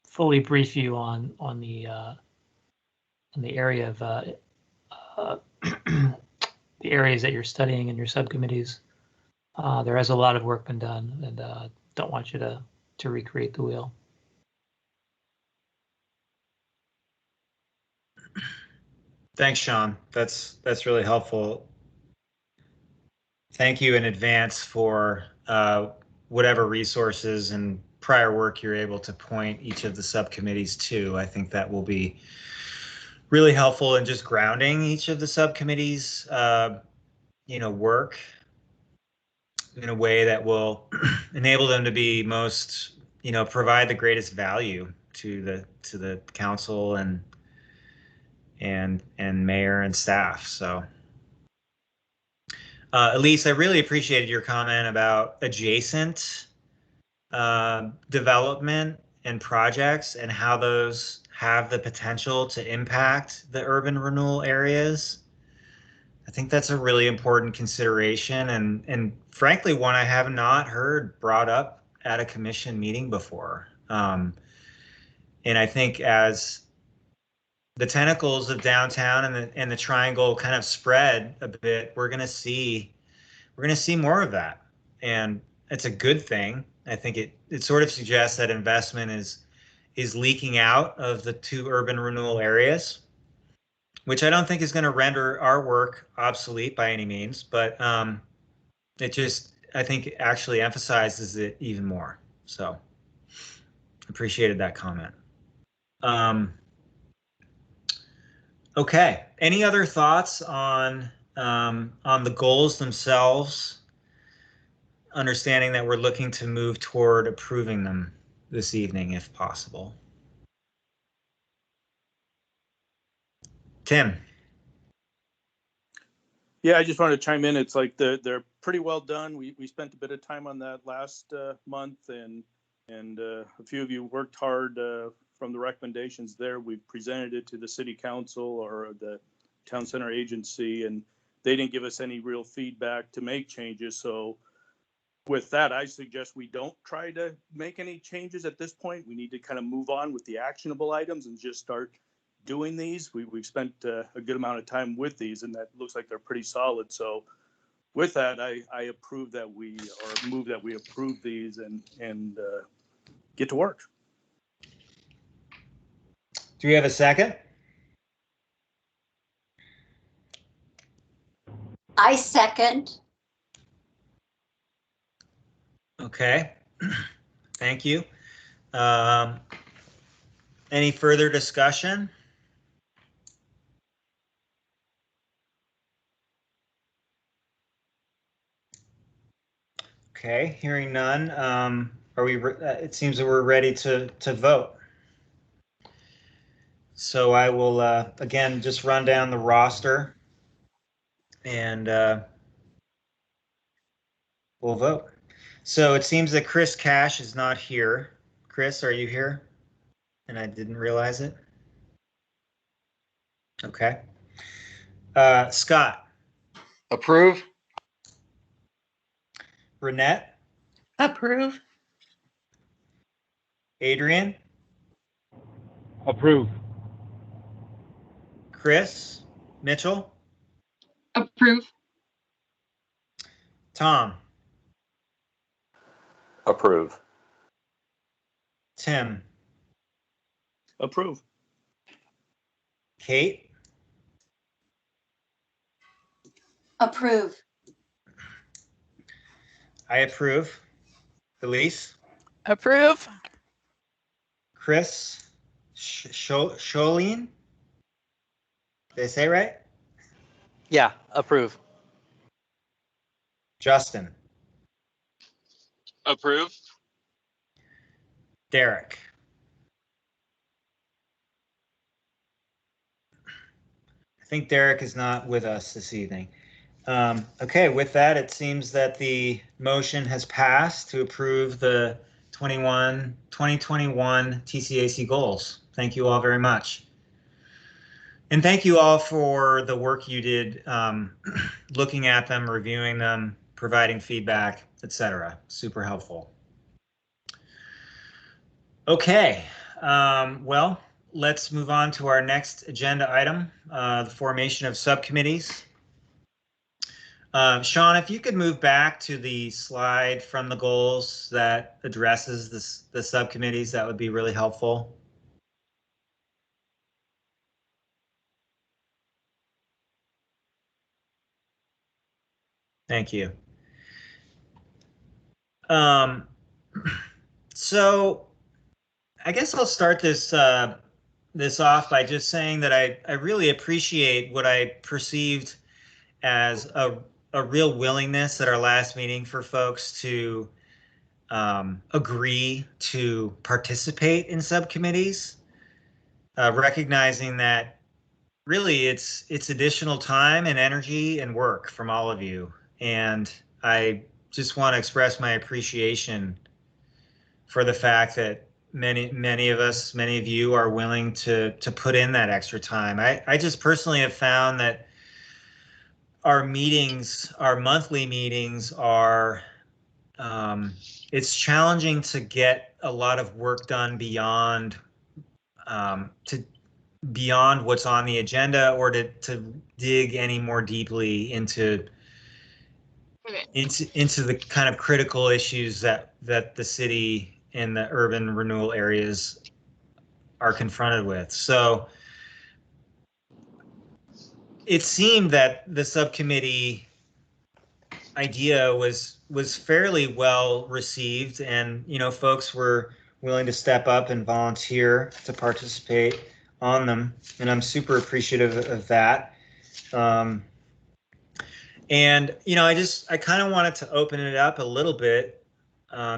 fully brief you on the area of the areas that you're studying in your subcommittees. There has a lot of work been done, and don't want you to recreate the wheel. Thanks, Sean. That's really helpful. Thank you in advance for whatever resources and prior work you're able to point each of the subcommittees to. I think that will be really helpful in just grounding each of the subcommittees, work in a way that will enable them to be most, provide the greatest value to the council and mayor and staff. So, Elise, I really appreciated your comment about adjacent development and projects and how those have the potential to impact the urban renewal areas. I think that's a really important consideration and frankly, one I have not heard brought up at a commission meeting before. And I think as the tentacles of downtown and the triangle kind of spread a bit, we're going to see more of that, and it's a good thing. I think it sort of suggests that investment is leaking out of the two urban renewal areas, which I don't think is going to render our work obsolete by any means, but it just, I think, actually emphasizes it even more. So appreciated that comment. Okay. Any other thoughts on the goals themselves? Understanding that we're looking to move toward approving them this evening, if possible. Tim. Yeah, I just wanted to chime in. It's like they're pretty well done. We spent a bit of time on that last month, and a few of you worked hard from the recommendations there. We've presented it to the city council or the town center agency, and they didn't give us any real feedback to make changes. So with that, I suggest we don't try to make any changes at this point. We need to kind of move on with the actionable items and just start doing these. We've spent a good amount of time with these, and that looks like they're pretty solid. So with that, I approve that move that we approve these and get to work. Do we have a second? I second. Okay. Thank you. Any further discussion? Okay, hearing none. Are we? It seems that we're ready to vote. So I will again just run down the roster, and we'll vote. So it seems that Chris Cash is not here. Chris, are you here? And I didn't realize it. Okay. Scott. Approve. Renette. Approve. Adrian. Approve. Chris. Mitchell. Approve. Tom. Approve. Tim. Approve. Kate. Approve. I approve. Elise. Approve. Chris. Sholin. Did I say right? Yeah, approve. Justin. Approve. Derek. I think Derek is not with us this evening. Okay, with that, it seems that the motion has passed to approve the 2021 TCAC goals. Thank you all very much. And thank you all for the work you did looking at them, reviewing them, providing feedback, etc. Super helpful. Okay, well, let's move on to our next agenda item, the formation of subcommittees. Sean, if you could move back to the slide from the goals that addresses the subcommittees, that would be really helpful. Thank you. So I guess I'll start this this off by just saying that I really appreciate what I perceived as a real willingness at our last meeting for folks to agree to participate in subcommittees, recognizing that really it's additional time and energy and work from all of you. And I just want to express my appreciation for the fact that many of you are willing to put in that extra time. I just personally have found that our meetings, our monthly meetings are, it's challenging to get a lot of work done beyond beyond what's on the agenda, or to dig any more deeply into the kind of critical issues that the city and the urban renewal areas are confronted with. So it seemed that the subcommittee idea was fairly well received, and folks were willing to step up and volunteer to participate on them, and I'm super appreciative of that. And I kind of wanted to open it up a little bit,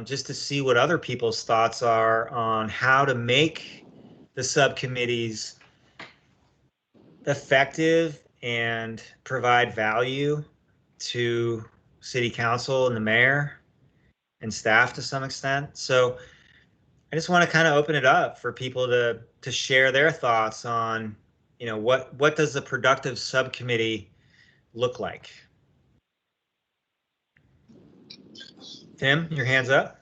just to see what other people's thoughts are on how to make the subcommittees effective and provide value to city council and the mayor and staff to some extent. So I just want to kind of open it up for people to share their thoughts on, what does a productive subcommittee look like? Tim, your hand's up.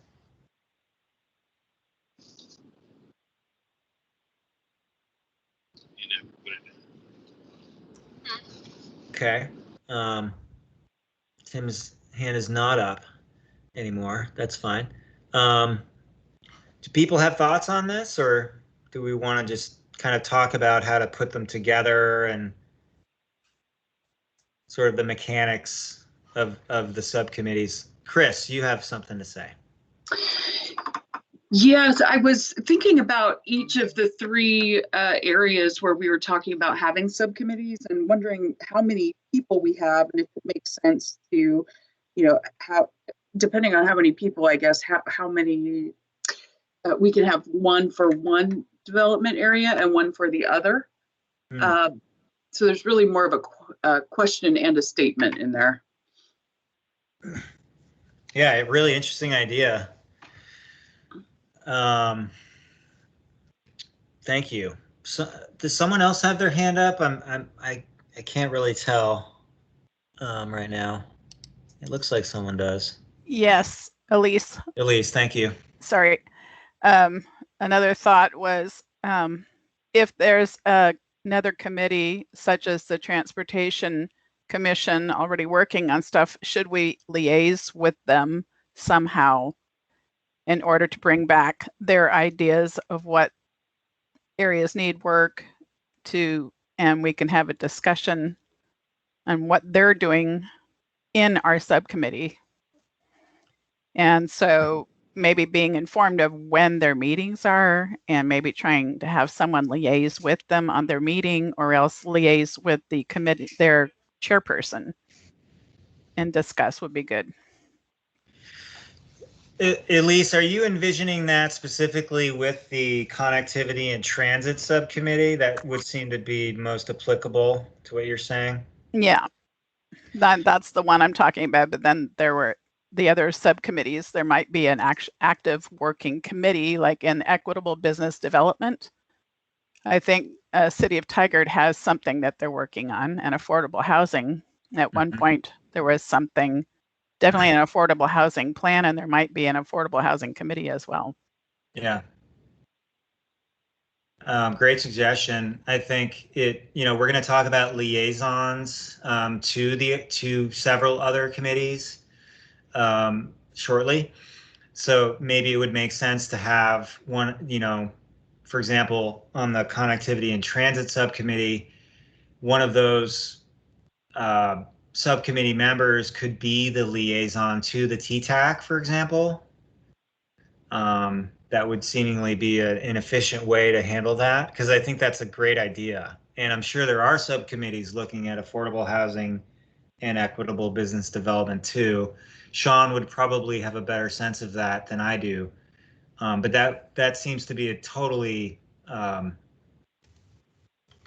Okay. Tim's hand is not up anymore. That's fine. Do people have thoughts on this, or do we want to just kind of talk about how to put them together and sort of the mechanics of the subcommittees? Chris, you have something to say. Yes, I was thinking about each of the three areas where we were talking about having subcommittees, and wondering how many people we have, and if it makes sense to, how, depending on how many people, I guess, how many we can have one for one development area and one for the other. So there's really more of a question and a statement in there. Yeah, a really interesting idea. Thank you. So, does someone else have their hand up? I can't really tell right now. It looks like someone does. Yes, Elise. Elise, thank you. Sorry. Another thought was, if there's another committee such as the Transportation Commission already working on stuff, should we liaise with them somehow in order to bring back their ideas of what areas need work to, and we can have a discussion on what they're doing in our subcommittee. And so maybe being informed of when their meetings are, and maybe trying to have someone liaise with them on their meeting, or else liaise with the committee, their chairperson, and discuss would be good. Elise, are you envisioning that specifically with the connectivity and transit subcommittee? That would seem to be most applicable to what you're saying. Yeah. That's the one I'm talking about. But then there were the other subcommittees. There might be an active working committee, like in equitable business development. I think City of Tigard has something that they're working on, and affordable housing. At one point, there was something, definitely an affordable housing plan, and there might be an affordable housing committee as well. Yeah. Great suggestion. I think we're going to talk about liaisons to several other committees shortly. So maybe it would make sense to have one, for example, on the connectivity and transit subcommittee, one of those subcommittee members could be the liaison to the Tcac, for example. That would seemingly be an efficient way to handle that, because I think that's a great idea. And I'm sure there are subcommittees looking at affordable housing and equitable business development too. Sean would probably have a better sense of that than I do. But that seems to be a totally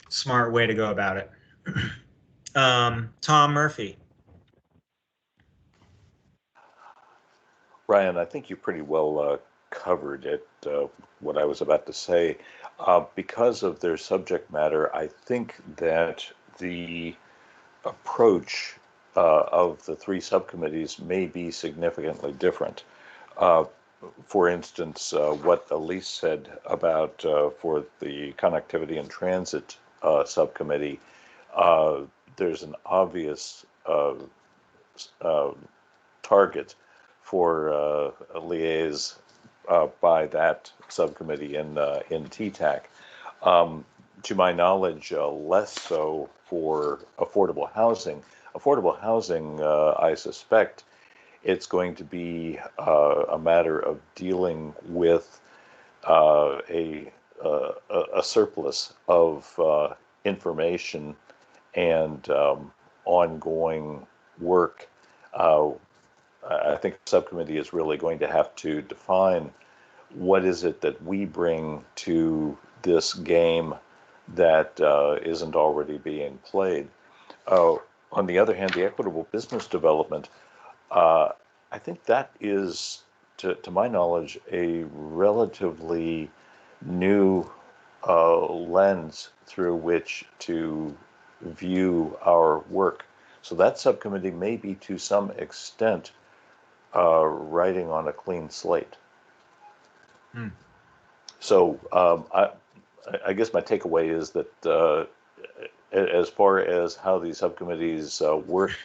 smart way to go about it. Tom Murphy. Ryan, I think you pretty well covered it, what I was about to say. Because of their subject matter, I think that the approach of the three subcommittees may be significantly different. For instance, what Elise said about for the connectivity and transit subcommittee, there's an obvious target for a liaison by that subcommittee in Tcac. To my knowledge, less so for affordable housing. Affordable housing, I suspect, it's going to be a matter of dealing with a surplus of information and ongoing work. I think the subcommittee is really going to have to define what is it that we bring to this game that isn't already being played. On the other hand, the equitable business development, I think that is, to my knowledge, a relatively new lens through which to view our work. So that subcommittee may be, to some extent, writing on a clean slate. So I guess my takeaway is that as far as how these subcommittees work,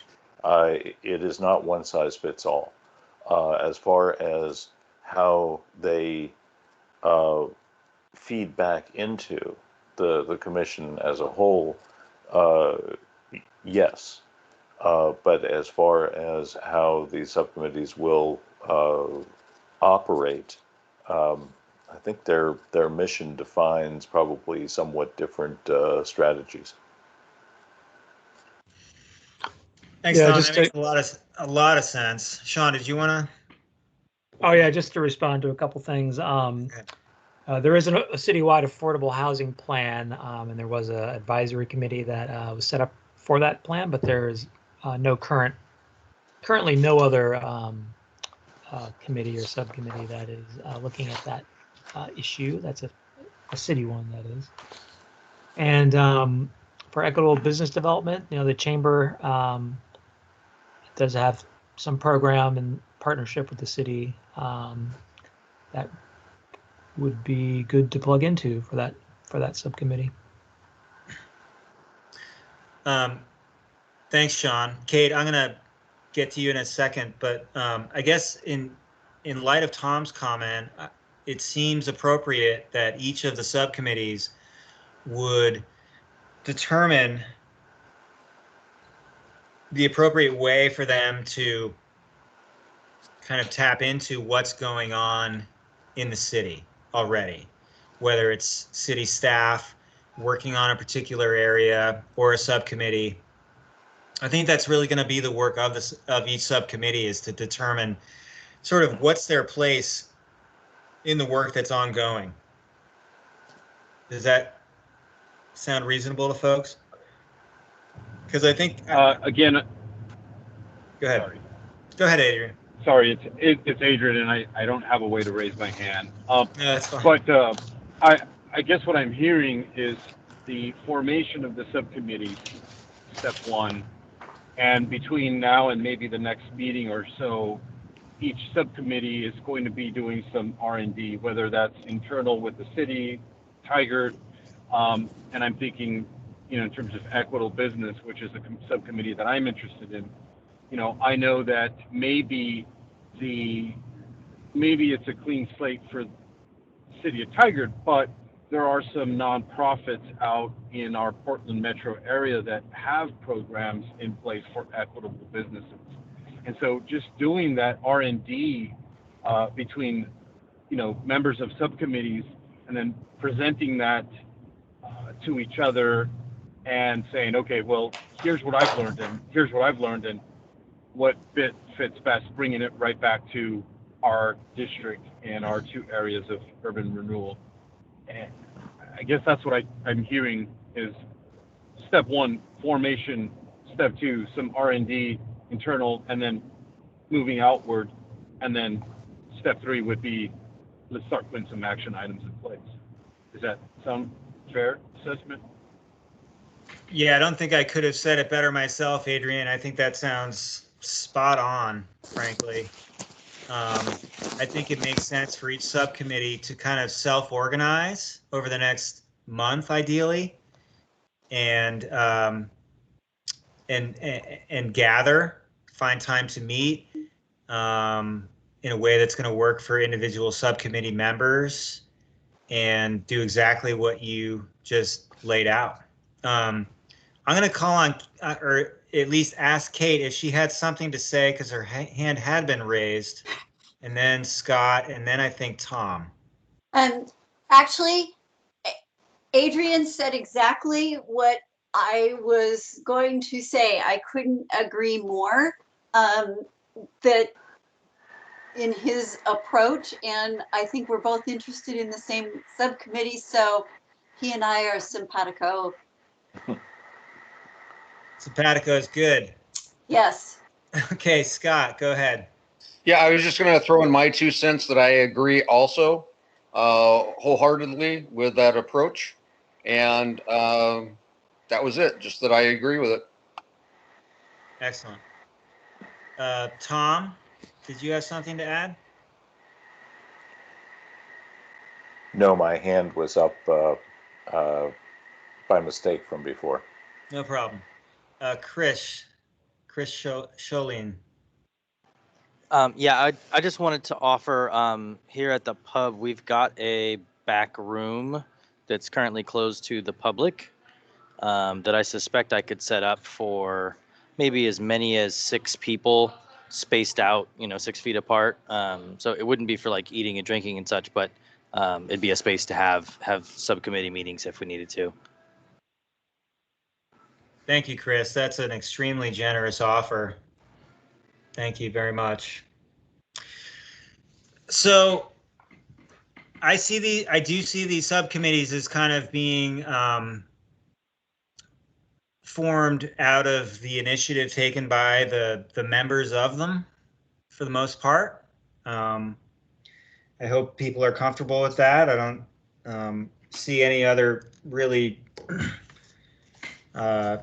it is not one size fits all. As far as how they feed back into the commission as a whole, yes. But as far as how these subcommittees will operate, I think their mission defines probably somewhat different strategies. Thanks, Tom. That makes a lot of sense. Sean, did you want to? Oh yeah, just to respond to a couple things. There is a citywide affordable housing plan, and there was an advisory committee that was set up for that plan, but there's currently no other committee or subcommittee that is looking at that issue. That's a city one, that is. And for equitable business development, the chamber does have some program in partnership with the city that would be good to plug into for that subcommittee. Thanks, Sean. Kate, I'm gonna get to you in a second, but I guess in light of Tom's comment, it seems appropriate that each of the subcommittees would determine the appropriate way for them to kind of tap into what's going on in the city already, whether it's city staff working on a particular area or a subcommittee. I think that's really going to be the work of each subcommittee, is to determine sort of what's their place in the work that's ongoing. Does that sound reasonable to folks? Because I think again, Go ahead. Sorry. Go ahead, Adrian. Sorry, it's Adrian, and I don't have a way to raise my hand. No, that's fine. But I guess what I'm hearing is the formation of the subcommittee, step one, and between now and maybe the next meeting or so, each subcommittee is going to be doing some R&D, whether that's internal with the city, Tiger, and I'm thinking, in terms of equitable business, which is a subcommittee that I'm interested in. I know that maybe it's a clean slate for the city of Tigard, but there are some nonprofits out in our Portland metro area that have programs in place for equitable businesses. And so just doing that R&D between, members of subcommittees and then presenting that to each other and saying, okay, well, here's what I've learned and here's what I've learned and what fits best, bringing it right back to our district and our two areas of urban renewal. And I guess that's what I'm hearing is step one, formation, step two, some R&D internal, and then moving outward. And then step three would be, let's start putting some action items in place. Does that sound fair assessment? Yeah, I don't think I could have said it better myself, Adrian. I think that sounds spot on, frankly. I think it makes sense for each subcommittee to kind of self-organize over the next month, ideally, and gather, find time to meet in a way that's going to work for individual subcommittee members, and do exactly what you just laid out. I'm going to call on, or at least ask Kate if she had something to say, because her hand had been raised, and then Scott, and then I think Tom. Actually, Adrian said exactly what I was going to say. I couldn't agree more that in his approach, and I think we're both interested in the same subcommittee, so he and I are simpatico. Simpatico is good. Yes. Okay, Scott, go ahead. Yeah, I was just going to throw in my 2 cents that I agree also wholeheartedly with that approach. And that was it, just that I agree with it. Excellent. Tom, did you have something to add? No, my hand was up by mistake from before. No problem. Chris Scholien. Yeah, I just wanted to offer here at the pub, we've got a back room that's currently closed to the public that I suspect I could set up for maybe as many as 6 people spaced out, 6 feet apart. So it wouldn't be for like eating and drinking and such, but it'd be a space to have subcommittee meetings if we needed to. Thank you, Chris. That's an extremely generous offer. Thank you very much. So I do see these subcommittees as kind of being formed out of the initiative taken by the members of them, for the most part. I hope people are comfortable with that. I don't see any other really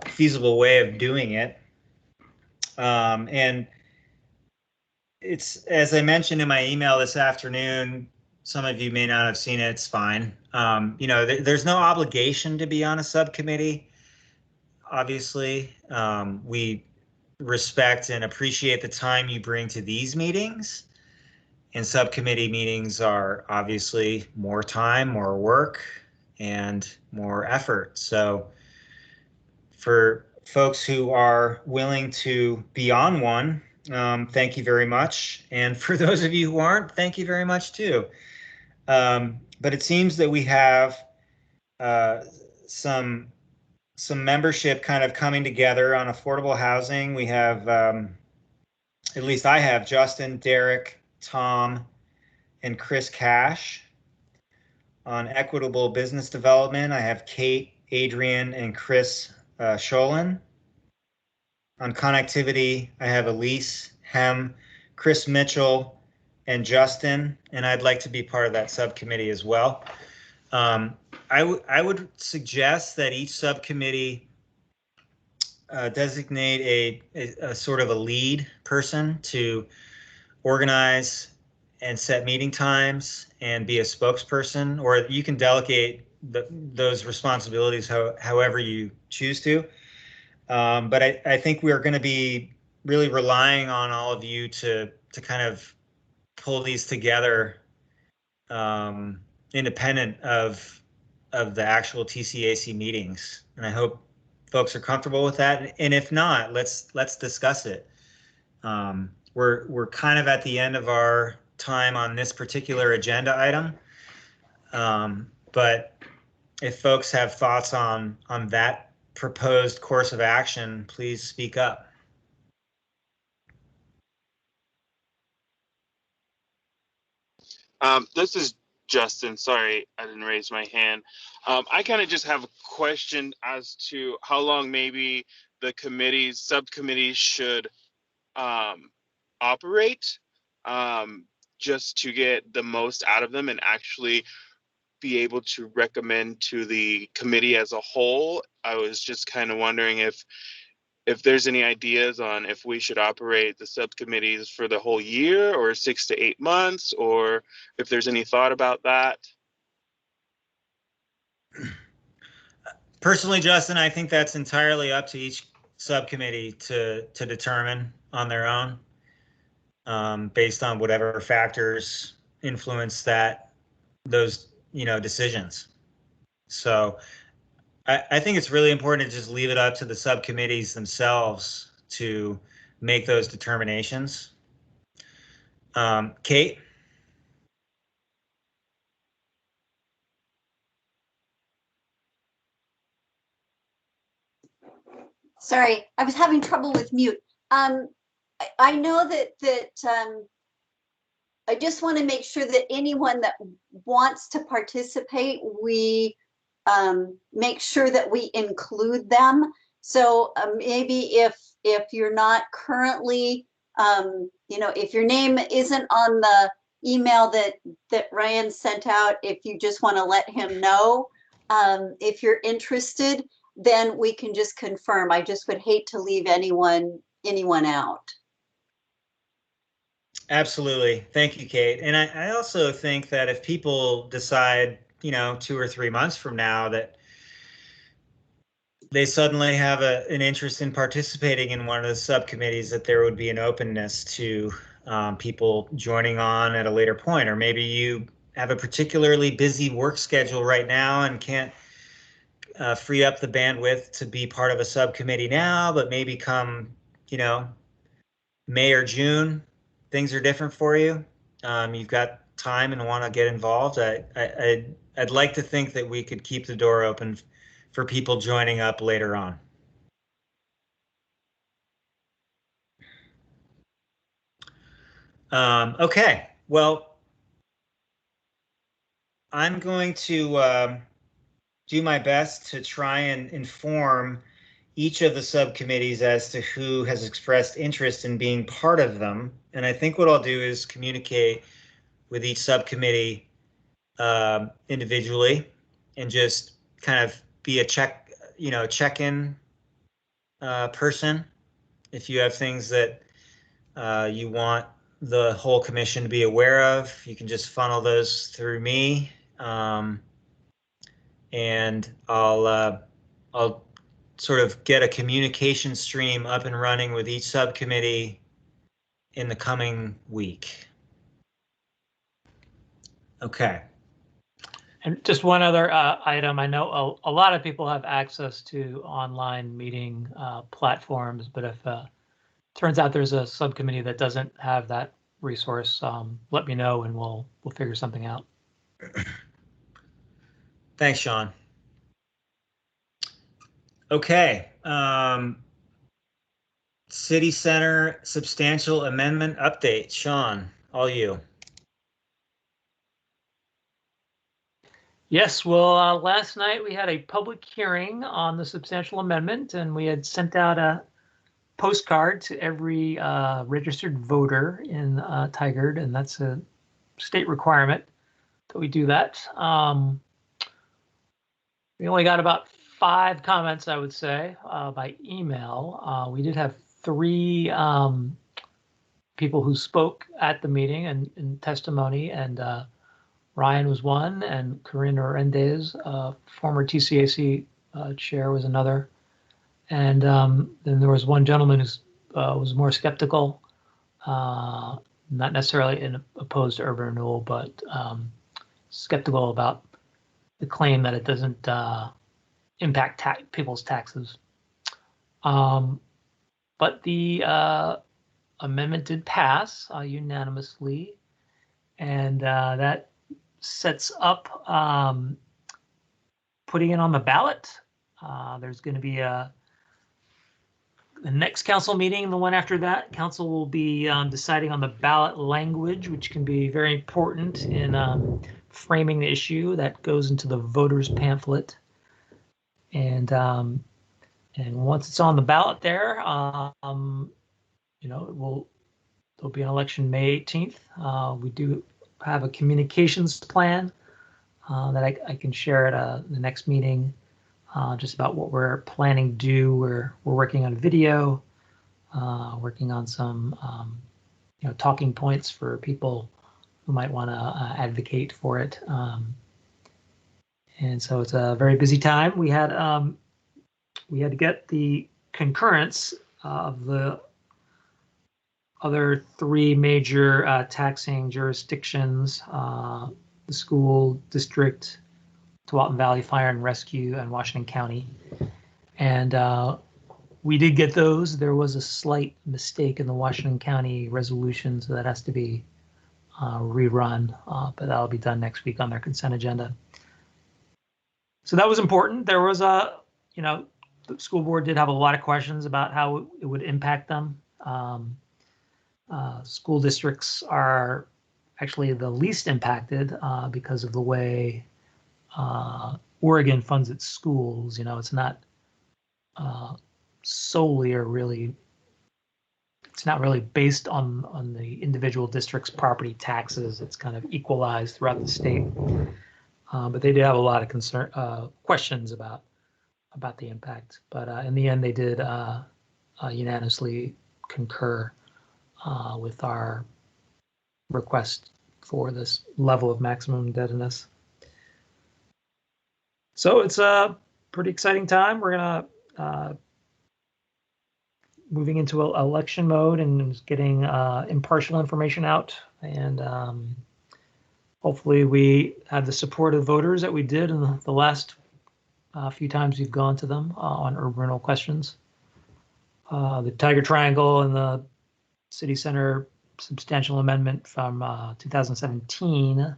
feasible way of doing it. And it's, as I mentioned in my email this afternoon, some of you may not have seen it, it's fine. There's no obligation to be on a subcommittee. Obviously, we respect and appreciate the time you bring to these meetings. And subcommittee meetings are obviously more time, more work, and more effort. So for folks who are willing to be on one, thank you very much. And for those of you who aren't, thank you very much too. But it seems that we have some membership kind of coming together on affordable housing. We have, at least I have, Justin, Derek, Tom, and Chris Cash. On equitable business development, I have Kate, Adrian, and Chris Scholien. On connectivity, I have Elise, Hem, Chris Mitchell, and Justin, and I'd like to be part of that subcommittee as well. I would suggest that each subcommittee designate a sort of a lead person to organize and set meeting times and be a spokesperson, or you can delegate those responsibilities however you choose to. But I think we are going to be really relying on all of you to kind of pull these together, independent of the actual TCAC meetings. And I hope folks are comfortable with that. And if not, let's discuss it. We're kind of at the end of our time on this particular agenda item. But if folks have thoughts on that proposed course of action, please speak up. This is Justin. Sorry, I didn't raise my hand. I kind of just have a question as to how long maybe the subcommittees should operate, just to get the most out of them and actually be able to recommend to the committee as a whole. I was just kind of wondering if there's any ideas on if we should operate the subcommittees for the whole year or 6 to 8 months, or if there's any thought about that. Personally, Justin, I think that's entirely up to each subcommittee to determine on their own, based on whatever factors influence those decisions. So I think it's really important to just leave it up to the subcommittees themselves to make those determinations. Kate? Sorry, I was having trouble with mute. I know that I just want to make sure that anyone that wants to participate, we make sure that we include them. So maybe if you're not currently, if your name isn't on the email that Ryan sent out, if you just want to let him know, if you're interested, then we can just confirm. I just would hate to leave anyone out. Absolutely. Thank you, Kate. And I also think that if people decide, 2 or 3 months from now that they suddenly have an interest in participating in one of the subcommittees, that there would be an openness to people joining on at a later point. Or maybe you have a particularly busy work schedule right now and can't free up the bandwidth to be part of a subcommittee now, but maybe come, May or June, things are different for you. You've got time and want to get involved. I'd like to think that we could keep the door open for people joining up later on. Okay, well, I'm going to do my best to try and inform each of the subcommittees as to who has expressed interest in being part of them. And I think what I'll do is communicate with each subcommittee individually and just kind of be a check-in person. If you have things that you want the whole commission to be aware of, you can just funnel those through me. And I'll sort of get a communication stream up and running with each subcommittee in the coming week. Okay. And just one other item. I know a lot of people have access to online meeting platforms, but if turns out there's a subcommittee that doesn't have that resource, let me know and we'll figure something out. Thanks, Sean. Okay. City Center substantial amendment update. Sean, all you. Yes, well, last night we had a public hearing on the substantial amendment, and we had sent out postcard to every registered voter in Tigard, and that's a state requirement that we do that. We only got about 5 comments, I would say, by email. We did have 3 people who spoke at the meeting and in testimony, and Ryan was one, and Corinne Orendez, former TCAC chair, was another. And then there was one gentleman who was more skeptical, not necessarily opposed to urban renewal, but skeptical about the claim that it doesn't impact people's taxes. But the amendment did pass unanimously, and that sets up putting it on the ballot. There's going to be the next council meeting, the one after that, council will be deciding on the ballot language, which can be very important in framing the issue that goes into the voters pamphlet. And once it's on the ballot there, you know, there'll be an election May 18th. We do have a communications plan that I can share at the next meeting, just about what we're planning to do. We're working on video, working on some you know, talking points for people who might want to advocate for it. And so it's a very busy time. We had to get the concurrence of the other 3 major taxing jurisdictions, the school district, Tualatin Valley Fire and Rescue, and Washington County. And we did get those. There was a slight mistake in the Washington County resolution, so that has to be rerun, but that'll be done next week on their consent agenda. So that was important. There was you know, the school board did have a lot of questions about how it would impact them. School districts are actually the least impacted because of the way Oregon funds its schools. You know, it's not solely or really, it's not really based on the individual district's property taxes. It's kind of equalized throughout the state. But they did have a lot of questions about the impact. But in the end, they did unanimously concur with our request for this level of maximum indebtedness. So it's a pretty exciting time. We're gonna moving into election mode and getting impartial information out, and hopefully we have the support of voters that we did in the last few times we've gone to them on urban renewal questions. The Tiger Triangle and the City Center substantial amendment from 2017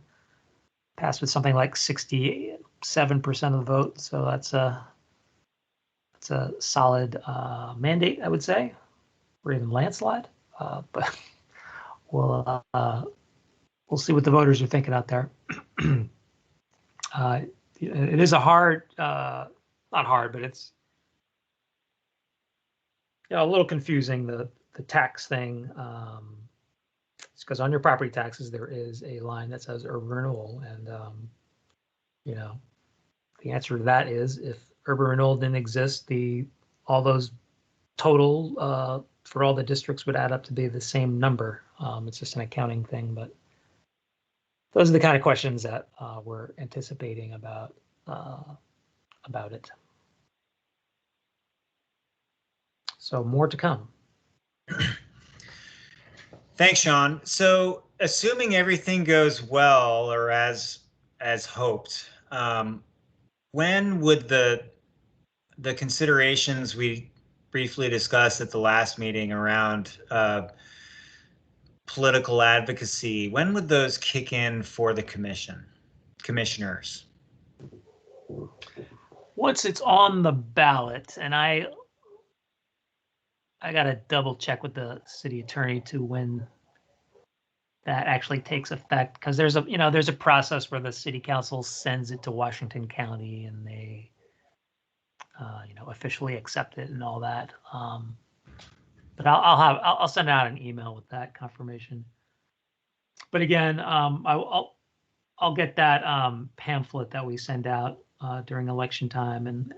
passed with something like 67% of the vote. So that's a solid mandate, I would say, or even landslide. But we'll see what the voters are thinking out there. It is a hard, not hard, but it's, you know, a little confusing, the tax thing. It's because on your property taxes there is a line that says urban renewal, and you know, the answer to that is if urban renewal didn't exist, all those total for all the districts would add up to be the same number. It's just an accounting thing, but those are the kind of questions that we're anticipating about it. So more to come. Thanks, Sean. So assuming everything goes well or as hoped, when would the considerations we briefly discussed at the last meeting around political advocacy, when would those kick in for the commissioners? Once it's on the ballot, and I got to double check with the city attorney to when that actually takes effect, because there's a process where the city council sends it to Washington County and they officially accept it and all that. But I'll send out an email with that confirmation. But again, I'll get that pamphlet that we send out during election time, and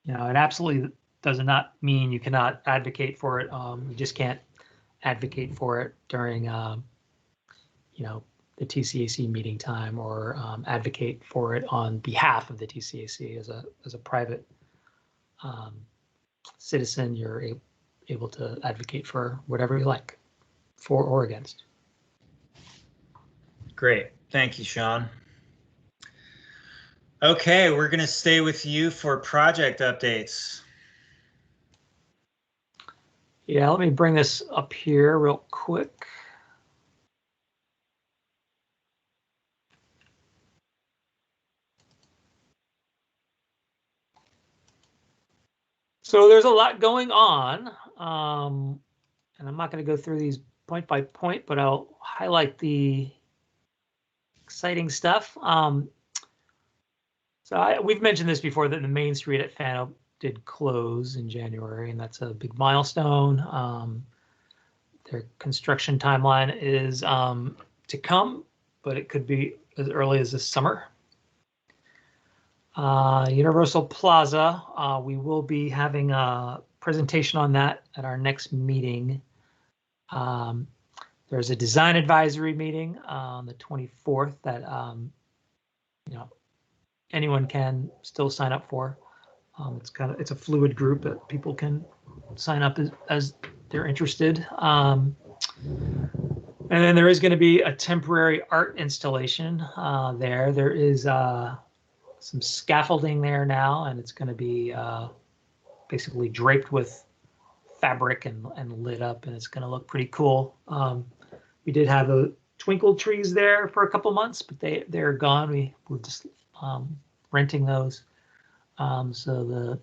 it absolutely does not mean you cannot advocate for it. You just can't advocate for it during the TCAC meeting time, or advocate for it on behalf of the TCAC as a private citizen. You're able to advocate for whatever you like, for or against. Great. Thank you, Sean. Okay, we're going to stay with you for project updates. Yeah, let me bring this up here real quick. So there's a lot going on, and I'm not going to go through these point by point, but I'll highlight the exciting stuff. We've mentioned this before, that the Main Street at Fano did close in January, and that's a big milestone. Their construction timeline is to come, but it could be as early as this summer. Universal Plaza, we will be having a presentation on that at our next meeting. There's a design advisory meeting on the 24th that anyone can still sign up for. It's a fluid group that people can sign up as they're interested. And then there is going to be a temporary art installation there. There is some scaffolding there now, and it's going to be basically draped with fabric and lit up, and it's going to look pretty cool. We did have the twinkle trees there for a couple months, but they're gone. We were just renting those. So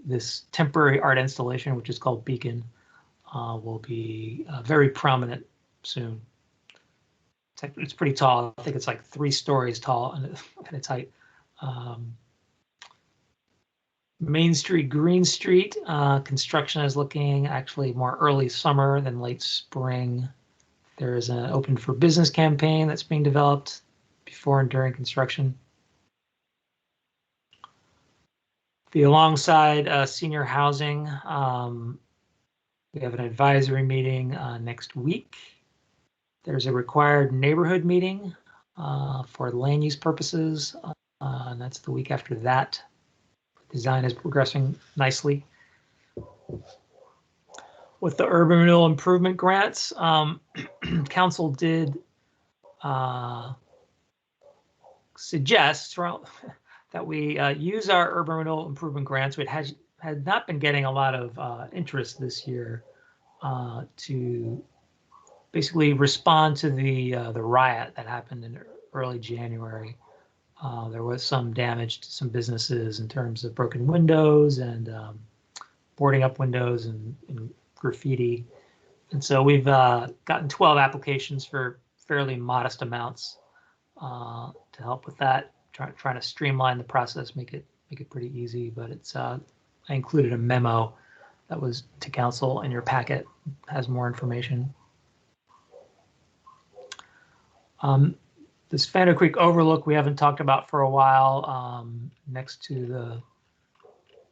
this temporary art installation, which is called Beacon, will be very prominent soon. It's pretty tall. I think it's like 3 stories tall at its height. Main Street, Green Street, construction is looking actually more early summer than late spring. There is an Open for Business campaign that's being developed before and during construction. Alongside senior housing, we have an advisory meeting next week. There's a required neighborhood meeting for land use purposes, and that's the week after that. Design is progressing nicely. With the urban renewal improvement grants, council did suggest that we use our urban renewal improvement grants, which had not been getting a lot of interest this year, to basically respond to the riot that happened in early January. There was some damage to some businesses in terms of broken windows and boarding up windows and graffiti. And so we've gotten 12 applications for fairly modest amounts to help with that, trying to streamline the process, make it pretty easy. But it's I included a memo that was to council in your packet, has more information. This Fano Creek overlook we haven't talked about for a while, next to the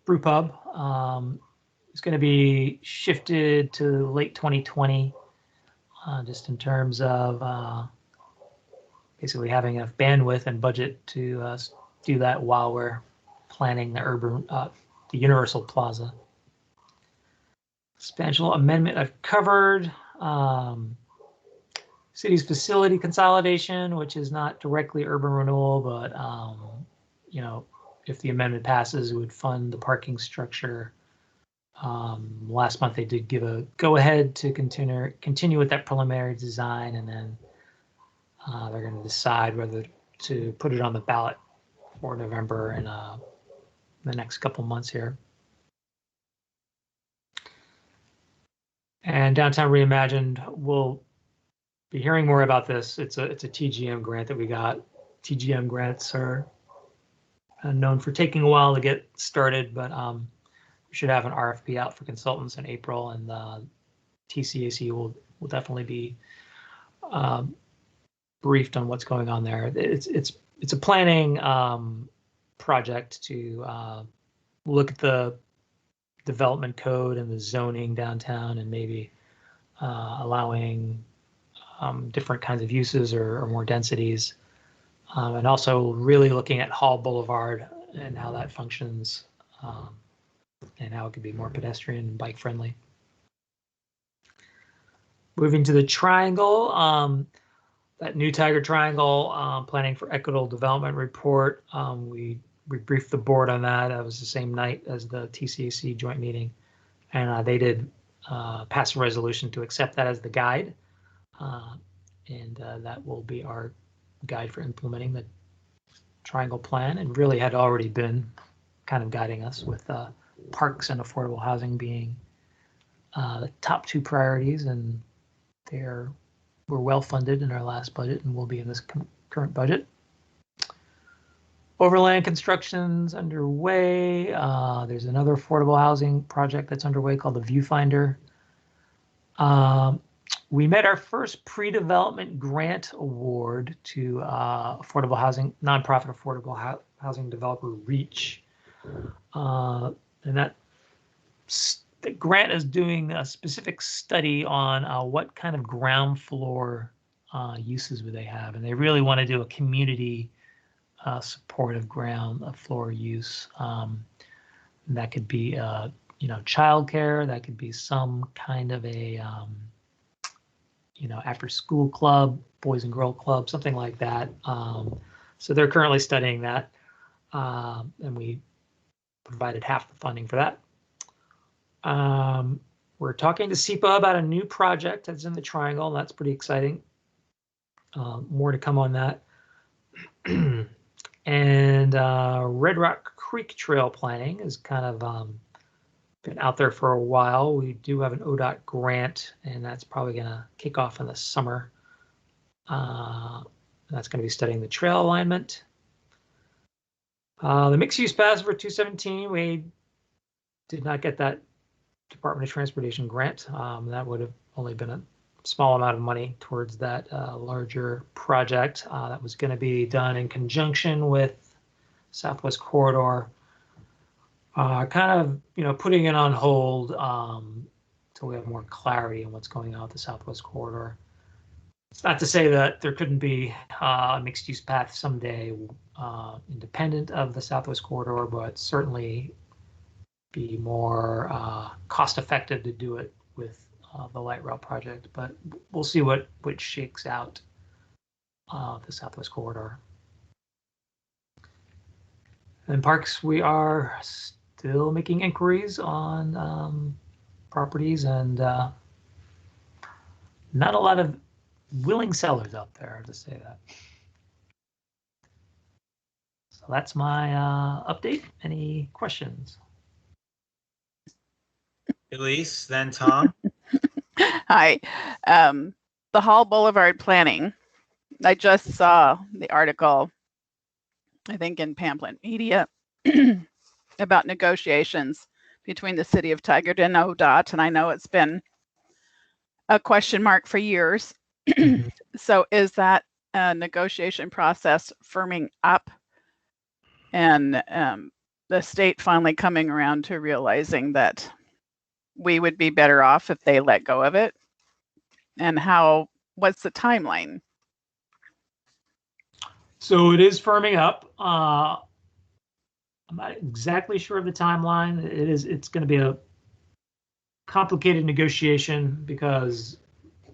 brew pub. It's going to be shifted to late 2020, just in terms of basically having enough bandwidth and budget to do that while we're planning the Universal Plaza. Substantial amendment I've covered. City's facility consolidation, which is not directly urban renewal, but if the amendment passes, it would fund the parking structure. Last month they did give a go-ahead to continue with that preliminary design, and then they're going to decide whether to put it on the ballot for November in the next couple months here. And Downtown Reimagined, we'll be hearing more about this. It's a TGM grant that we got. TGM grants are known for taking a while to get started, but should have an RFP out for consultants in April, and TCAC will definitely be briefed on what's going on there. It's a planning project to look at the development code and the zoning downtown, and maybe allowing different kinds of uses or more densities, and also really looking at Hall Boulevard and how that functions, and how it could be more pedestrian and bike friendly. Moving to the Triangle, that new Tiger Triangle planning for equitable development report. We briefed the board on that. That was the same night as the TCAC joint meeting, and they did pass a resolution to accept that as the guide, and that will be our guide for implementing the Triangle plan, and really had already been kind of guiding us, with parks and affordable housing being the top two priorities, and we're well funded in our last budget and will be in this current budget. Overland construction's underway. There's another affordable housing project that's underway called the Viewfinder. We met our first pre-development grant award to affordable housing, nonprofit affordable housing developer Reach. And that the grant is doing a specific study on what kind of ground floor uses would they have. And they really want to do a community supportive ground floor use. That could be, childcare. That could be some kind of a, after school club, boys and girl club, something like that. So they're currently studying that, and we provided half the funding for that. We're talking to SEPA about a new project that's in the Triangle, and that's pretty exciting. More to come on that. And Red Rock Creek Trail planning is kind of been out there for a while. We do have an ODOT grant, and that's probably going to kick off in the summer. That's going to be studying the trail alignment. The mixed use pass for 217, we did not get that Department of Transportation grant. That would have only been a small amount of money towards that larger project that was going to be done in conjunction with Southwest Corridor. Kind of, putting it on hold until we have more clarity on what's going on with the Southwest Corridor. It's not to say that there couldn't be a mixed-use path someday independent of the Southwest Corridor, but certainly be more cost-effective to do it with the light rail project. But we'll see what shakes out the Southwest Corridor. And parks, we are still making inquiries on properties, and not a lot of willing sellers out there, I have to say that. So that's my update. Any questions? Elise, then Tom. Hi. The Hall Boulevard planning. I just saw the article, I think in Pamphlet Media, about negotiations between the city of Tigard and ODOT, and I know it's been a question mark for years. So is that a negotiation process firming up, and the state finally coming around to realizing that we would be better off if they let go of it? And what's the timeline? So it is firming up. I'm not exactly sure of the timeline. It's going to be a complicated negotiation because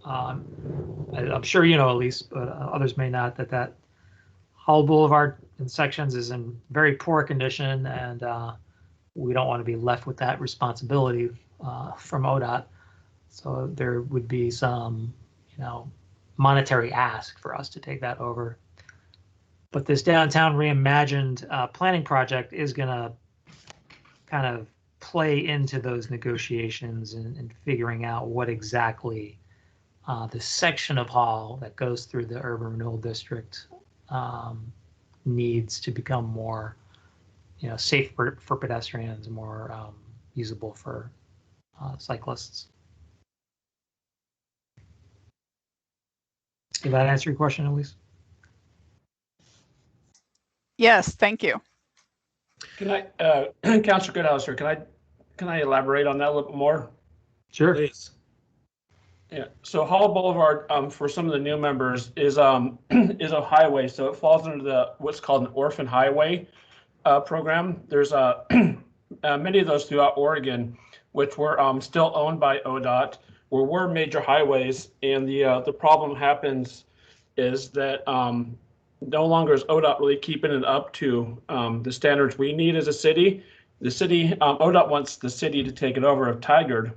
I'm sure at least, but others may not, that Hall Boulevard in sections is in very poor condition, and we don't want to be left with that responsibility from ODOT. So there would be some, monetary ask for us to take that over. But this downtown reimagined planning project is going to kind of play into those negotiations and figuring out what exactly the section of Hall that goes through the urban renewal district needs to become more, safe for pedestrians, more usable for cyclists. Did that answer your question, Elise? Yes, thank you. Can I, Councilor Goodhouse, can I elaborate on that a little bit more? Sure. Please. Yeah. So Hall Boulevard, for some of the new members, is is a highway. So it falls under the what's called an Orphan Highway program. There's many of those throughout Oregon, which were still owned by ODOT, were major highways, and the problem happens is that no longer is ODOT really keeping it up to the standards we need as a city. The city, ODOT wants the city to take it over of Tigard,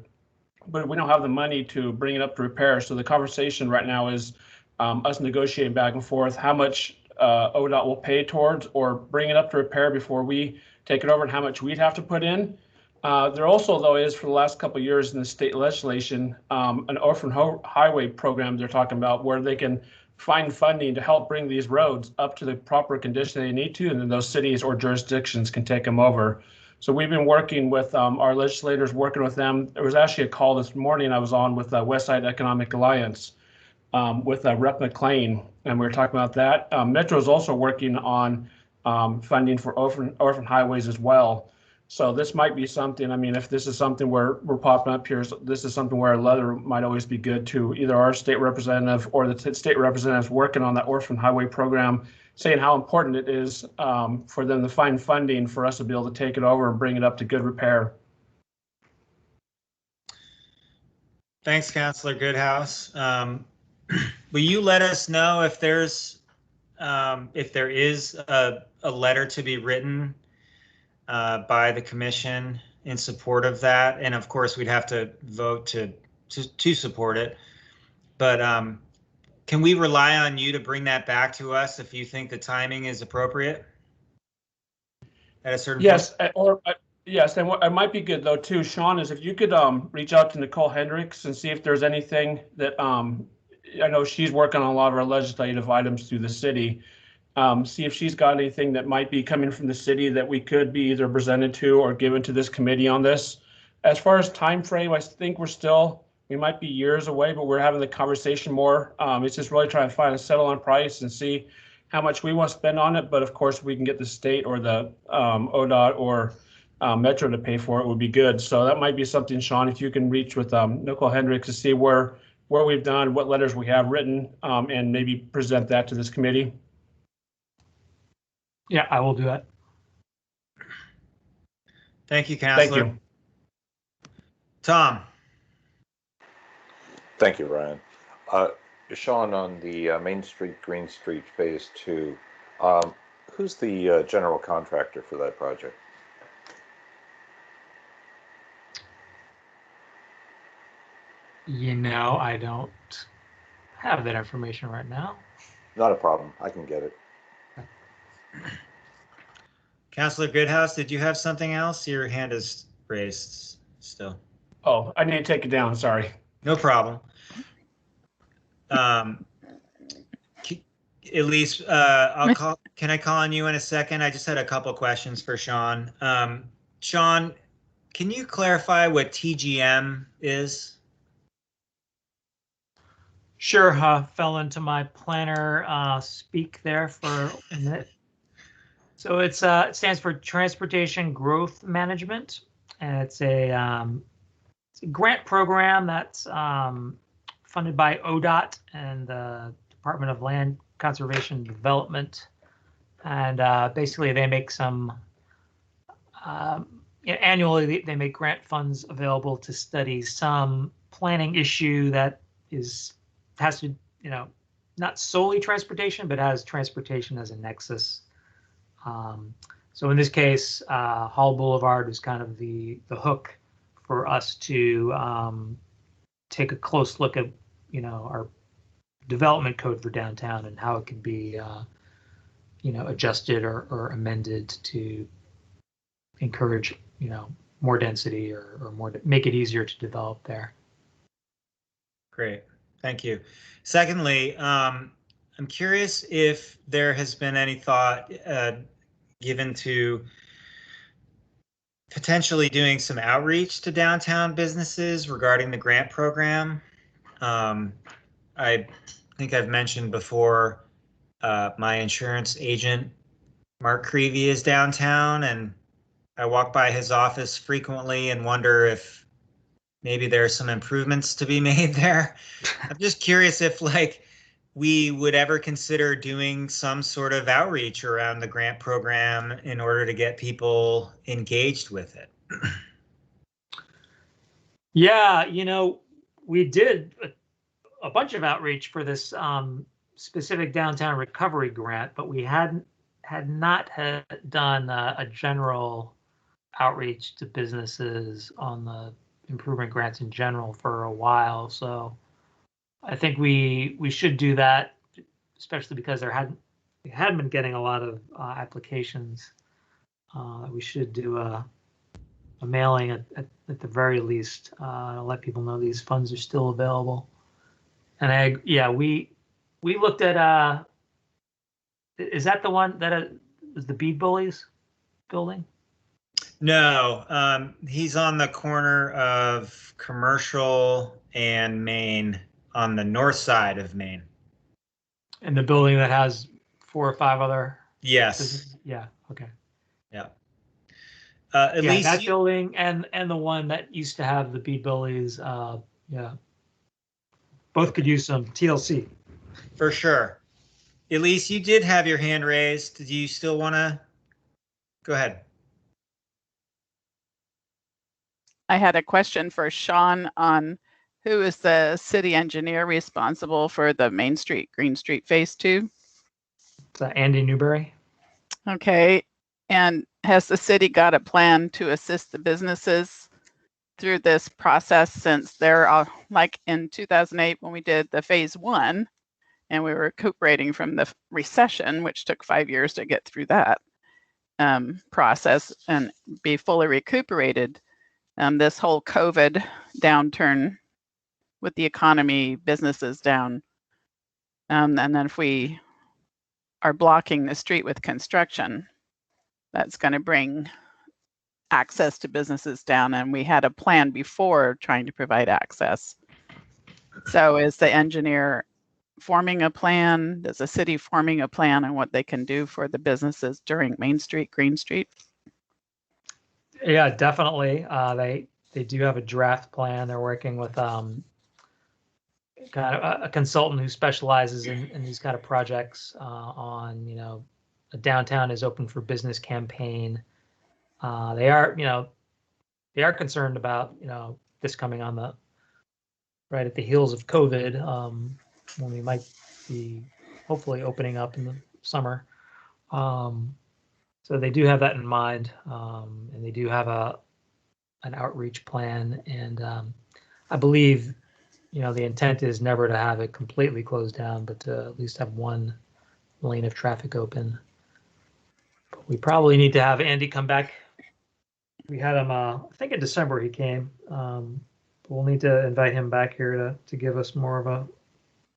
but we don't have the money to bring it up to repair. So the conversation right now is us negotiating back and forth how much ODOT will pay towards or bring it up to repair before we take it over, and how much we'd have to put in. There also, though, is for the last couple of years in the state legislation, an orphan highway program they're talking about where they can find funding to help bring these roads up to the proper condition they need to, and then those cities or jurisdictions can take them over. So we've been working with our legislators, working with them. There was actually a call this morning I was on with Westside Economic Alliance with Rep. McLean, and we were talking about that. Metro is also working on funding for orphan highways as well. So this might be something, I mean, if this is something where we're popping up here, this is something where a letter might always be good to either our state representative or the state representatives working on that orphan highway program, saying how important it is for them to find funding for us to be able to take it over and bring it up to good repair. Thanks, Councilor Goodhouse. Will you let us know if there is a letter to be written by the commission in support of that? And of course, we'd have to vote to support it. But can we rely on you to bring that back to us if you think the timing is appropriate at a certain point? Yes, and what it might be good though too, Sean, is if you could reach out to Nicole Hendricks and see if there's anything that I know she's working on a lot of our legislative items through the city. See if she's got anything that might be coming from the city that we could be either presented to or given to this committee on this. As far as time frame, I think we might be years away, but we're having the conversation more. It's just really trying to find a settle on price and see how much we want to spend on it. But of course, we can get the state or the ODOT or Metro to pay for it would be good. So that might be something, Sean, if you can reach with Nicole Hendricks to see where we've done, what letters we have written, and maybe present that to this committee. Yeah, I will do that. Thank you, Councilor. Thank you. Tom. Thank you, Ryan. Sean, on the Main Street, Green Street Phase 2, who's the general contractor for that project? You know, I don't have that information right now. Not a problem. I can get it. Councilor Goodhouse, did you have something else? Your hand is raised still. Oh, I need to take it down. Sorry. No problem. Elise, can I call on you in a second? I just had a couple questions for Sean. Sean, can you clarify what TGM is? Sure, fell into my planner speak there for a minute. So it stands for Transportation Growth Management, and it's a grant program that's funded by ODOT and the Department of Land Conservation and Development. And basically they make some, annually they make grant funds available to study some planning issue that has to, not solely transportation, but has transportation as a nexus. So in this case, Hall Boulevard is kind of the hook for us to take a close look at, our development code for downtown and how it can be, adjusted or amended to encourage, more density or more, make it easier to develop there. Great, thank you. Secondly, I'm curious if there has been any thought given to potentially doing some outreach to downtown businesses regarding the grant program. I think I've mentioned before, my insurance agent, Mark Creevy, is downtown, and I walk by his office frequently and wonder if maybe there are some improvements to be made there. I'm just curious if we would ever consider doing some sort of outreach around the grant program in order to get people engaged with it. Yeah, we did a bunch of outreach for this specific downtown recovery grant, but we had not done a general outreach to businesses on the improvement grants in general for a while. So I think we should do that, especially because we hadn't been getting a lot of applications. We should do a mailing at the very least, to let people know these funds are still available. And we looked at, is that the one that is the Bead Bullies building? No, he's on the corner of Commercial and Main, on the north side of Main. And the building that has 4 or 5 other? Yes. Yeah, okay. Yeah. At least that building and the one that used to have the Bead Bullies, yeah. Both could use some TLC. For sure. Elise, you did have your hand raised. Do you still want to go ahead? I had a question for Sean on who is the city engineer responsible for the Main Street, Green Street Phase 2? Is that Andy Newberry? Okay. And has the city got a plan to assist the businesses through this process, since they're all, like in 2008 when we did the Phase 1 and we were recuperating from the recession, which took 5 years to get through that process and be fully recuperated. This whole COVID downturn with the economy, businesses down, and then if we are blocking the street with construction, that's going to bring access to businesses down, and we had a plan before trying to provide access. So is the engineer forming a plan? Is the city forming a plan on what they can do for the businesses during Main Street, Green Street? Yeah, definitely. They do have a draft plan. They're working with kind of a consultant who specializes in these kind of projects, on, a downtown is open for business campaign. They are concerned about, this coming on right at the heels of COVID, when we might be hopefully opening up in the summer. So they do have that in mind, and they do have an outreach plan, and I believe, the intent is never to have it completely closed down, but to at least have one lane of traffic open. But we probably need to have Andy come back. We had him, I think in December he came. We'll need to invite him back here to give us more of a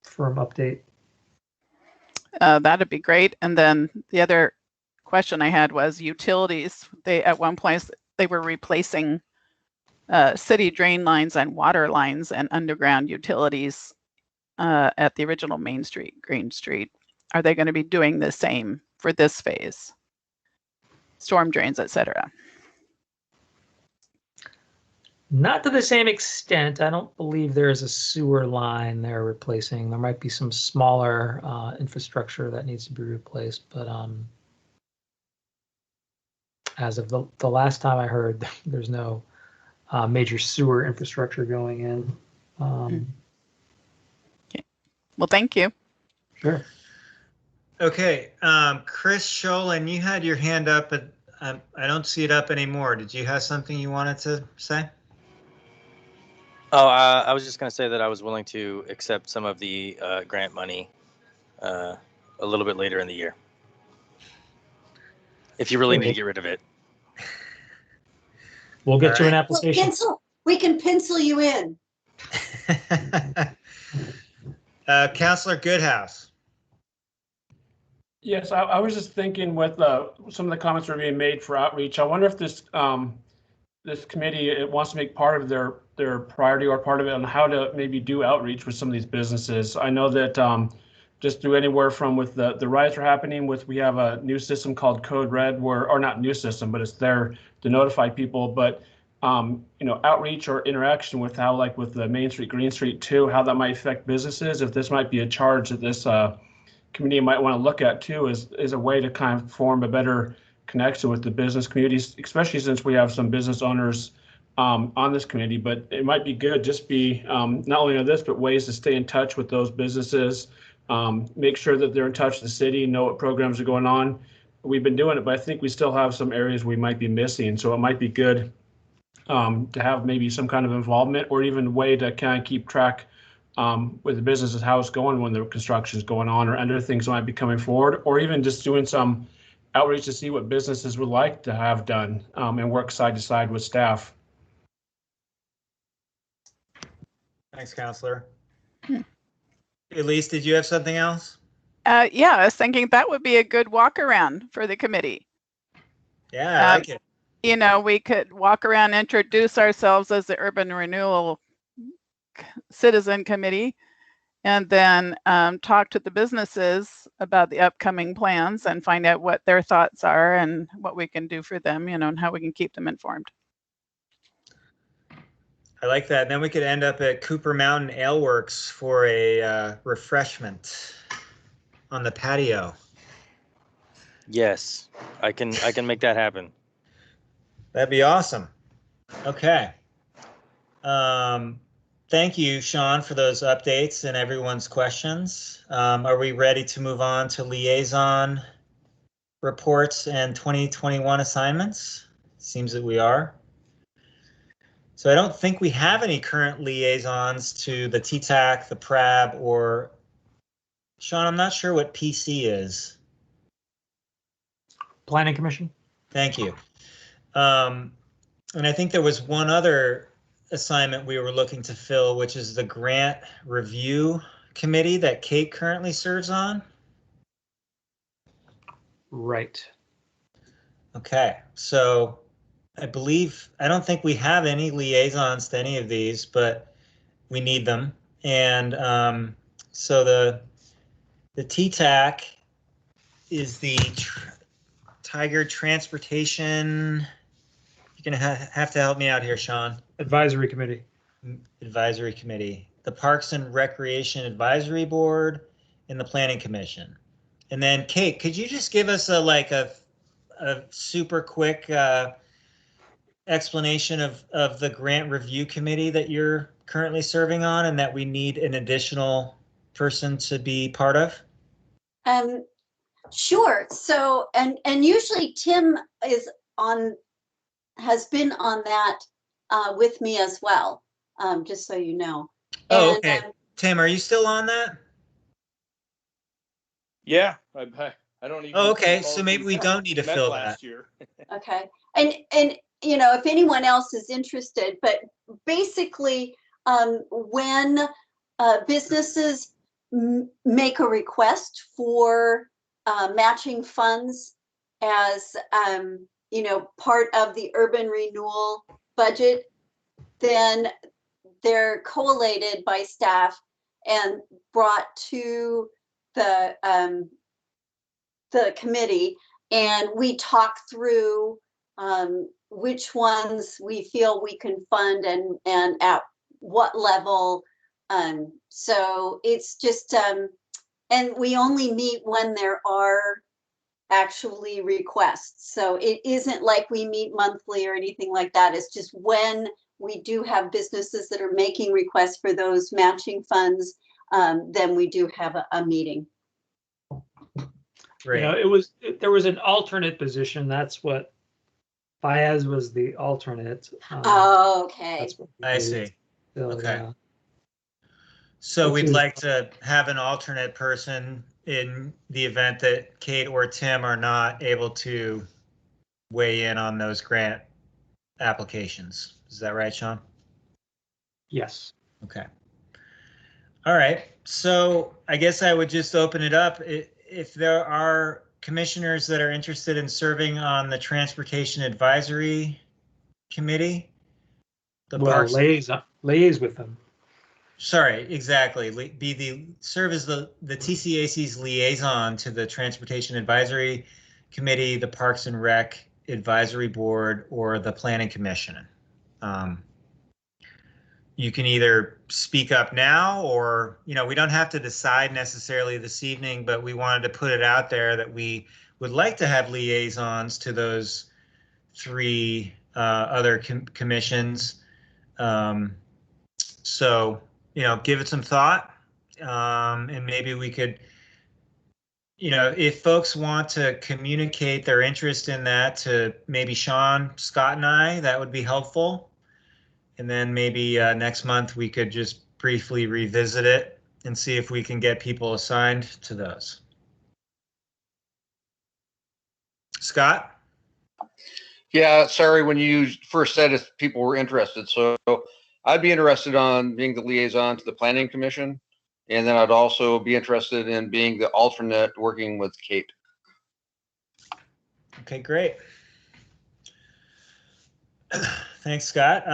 firm update. That'd be great. And then the other question I had was utilities. They, at one place, they were replacing city drain lines and water lines and underground utilities at the original Main Street, Green Street. Are they going to be doing the same for this phase? Storm drains, etc. Not to the same extent. I don't believe there is a sewer line they're replacing. There might be some smaller infrastructure that needs to be replaced, but as of the last time I heard, there's no major sewer infrastructure going in. Okay. Well, thank you. Sure. Okay, Chris Sholin, you had your hand up, but I don't see it up anymore. Did you have something you wanted to say? Oh, I was just going to say that I was willing to accept some of the grant money a little bit later in the year, if you really need to get rid of it. We'll get you an application. We can pencil you in. Councilor Goodhouse. Yes, I was just thinking with some of the comments that are being made for outreach. I wonder if this this committee, it wants to make part of their priority or part of it on how to maybe do outreach with some of these businesses. I know that just through anywhere from with the riots are happening with, we have a new system called Code Red where, or not new system, but it's there to notify people. But you know, outreach or interaction with how, like with the Main Street, Green Street too, how that might affect businesses. If this might be a charge that this committee might want to look at too, is a way to kind of form a better connection with the business communities, especially since we have some business owners on this committee. But it might be good just be not only on this, but ways to stay in touch with those businesses, make sure that they're in touch with the city, know what programs are going on. We've been doing it, but I think we still have some areas we might be missing. So it might be good to have maybe some kind of involvement or even a way to kind of keep track with the businesses, how it's going when the construction is going on or other things might be coming forward, or even just doing some outreach to see what businesses would like to have done and work side to side with staff. Thanks, Counselor. Elise, did you have something else? Yeah, I was thinking that would be a good walk around for the committee. Yeah, I like it. You know, we could walk around, introduce ourselves as the Urban Renewal Citizen Committee, and then talk to the businesses about the upcoming plans and find out what their thoughts are and what we can do for them, you know, and how we can keep them informed. I like that. Then we could end up at Cooper Mountain Ale Works for a refreshment on the patio. Yes, I can make that happen. That'd be awesome. Okay. Thank you, Sean, for those updates and everyone's questions. Are we ready to move on to liaison reports and 2021 assignments? Seems that we are. So I don't think we have any current liaisons to the Tcac, the PRAB, or Sean, I'm not sure what PC is. Planning Commission. Thank you. And I think there was one other assignment we were looking to fill, which is the Grant Review Committee that Kate currently serves on. Right. Okay, so I don't think we have any liaisons to any of these, but we need them. And so the Tcac is the Tiger Transportation. You're gonna have to help me out here, Sean. Advisory Committee. Advisory Committee, the Parks and Recreation Advisory Board, and the Planning Commission. And then Kate, could you just give us a super quick explanation of the Grant Review Committee that you're currently serving on and that we need an additional person to be part of? Sure. So, and usually Tim has been on that with me as well, just so you know. Oh, okay. Tim, are you still on that? Yeah, I don't even. Oh, okay. So maybe we don't need to fill last that. Year. Okay. And you know, if anyone else is interested, but basically, when businesses make a request for matching funds as you know, part of the urban renewal budget, then they're collated by staff and brought to the committee, and we talk through which ones we feel we can fund and at what level. So it's just and we only meet when there are actually requests. So it isn't like we meet monthly or anything like that. It's just when we do have businesses that are making requests for those matching funds, then we do have a meeting. Right. You know, there was an alternate position. That's what Fayez was, the alternate. Oh, okay. That's what I see. So, okay. So we'd like to have an alternate person in the event that Kate or Tim are not able to weigh in on those grant applications. Is that right, Sean? Yes. Okay. All right. So I guess I would just open it up. If there are commissioners that are interested in serving on the Transportation Advisory Committee. The Well, Parks. liaise with them. Sorry, exactly. Serve as the TCAC's liaison to the Transportation Advisory Committee, the Parks and Rec Advisory Board, or the Planning Commission. You can either speak up now, or, you know, we don't have to decide necessarily this evening, but we wanted to put it out there that we would like to have liaisons to those three other commissions. So, you know, give it some thought, and maybe we could, you know, if folks want to communicate their interest in that to maybe Sean, Scott, and I, that would be helpful. And then maybe next month we could just briefly revisit it and see if we can get people assigned to those. Scott? Yeah, sorry, when you first said if people were interested. So I'd be interested on being the liaison to the Planning Commission. And then I'd also be interested in being the alternate working with Kate. Okay, great. Thanks, Scott.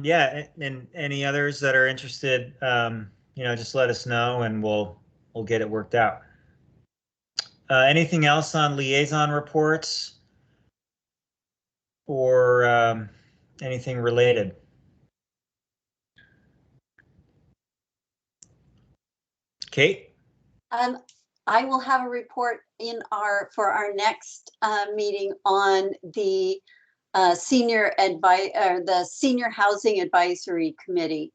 Yeah, and any others that are interested, you know, just let us know and we'll get it worked out. Anything else on liaison reports or anything related? Kate? I will have a report for our next meeting on the Senior Housing Advisory Committee.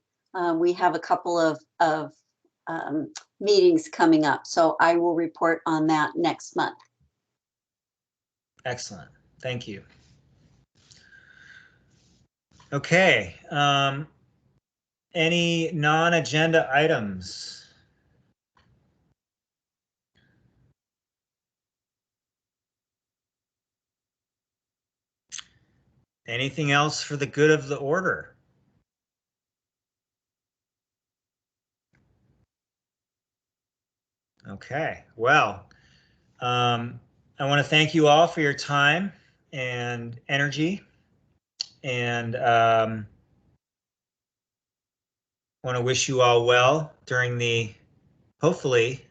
We have a couple of meetings coming up, so I will report on that next month. Excellent. Thank you. Okay. Any non-agenda items? Anything else for the good of the order? Okay, well, I want to thank you all for your time and energy, and want to wish you all well during the, hopefully,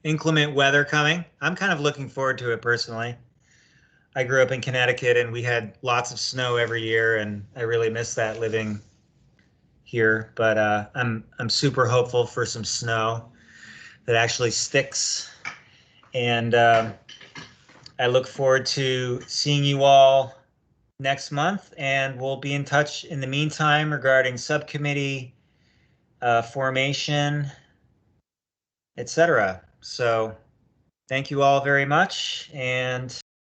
inclement weather coming. I'm kind of looking forward to it personally. I grew up in Connecticut and we had lots of snow every year, and I really miss that living here, but I'm super hopeful for some snow that actually sticks. And I look forward to seeing you all next month, and we'll be in touch in the meantime regarding subcommittee formation, etc. So thank you all very much, and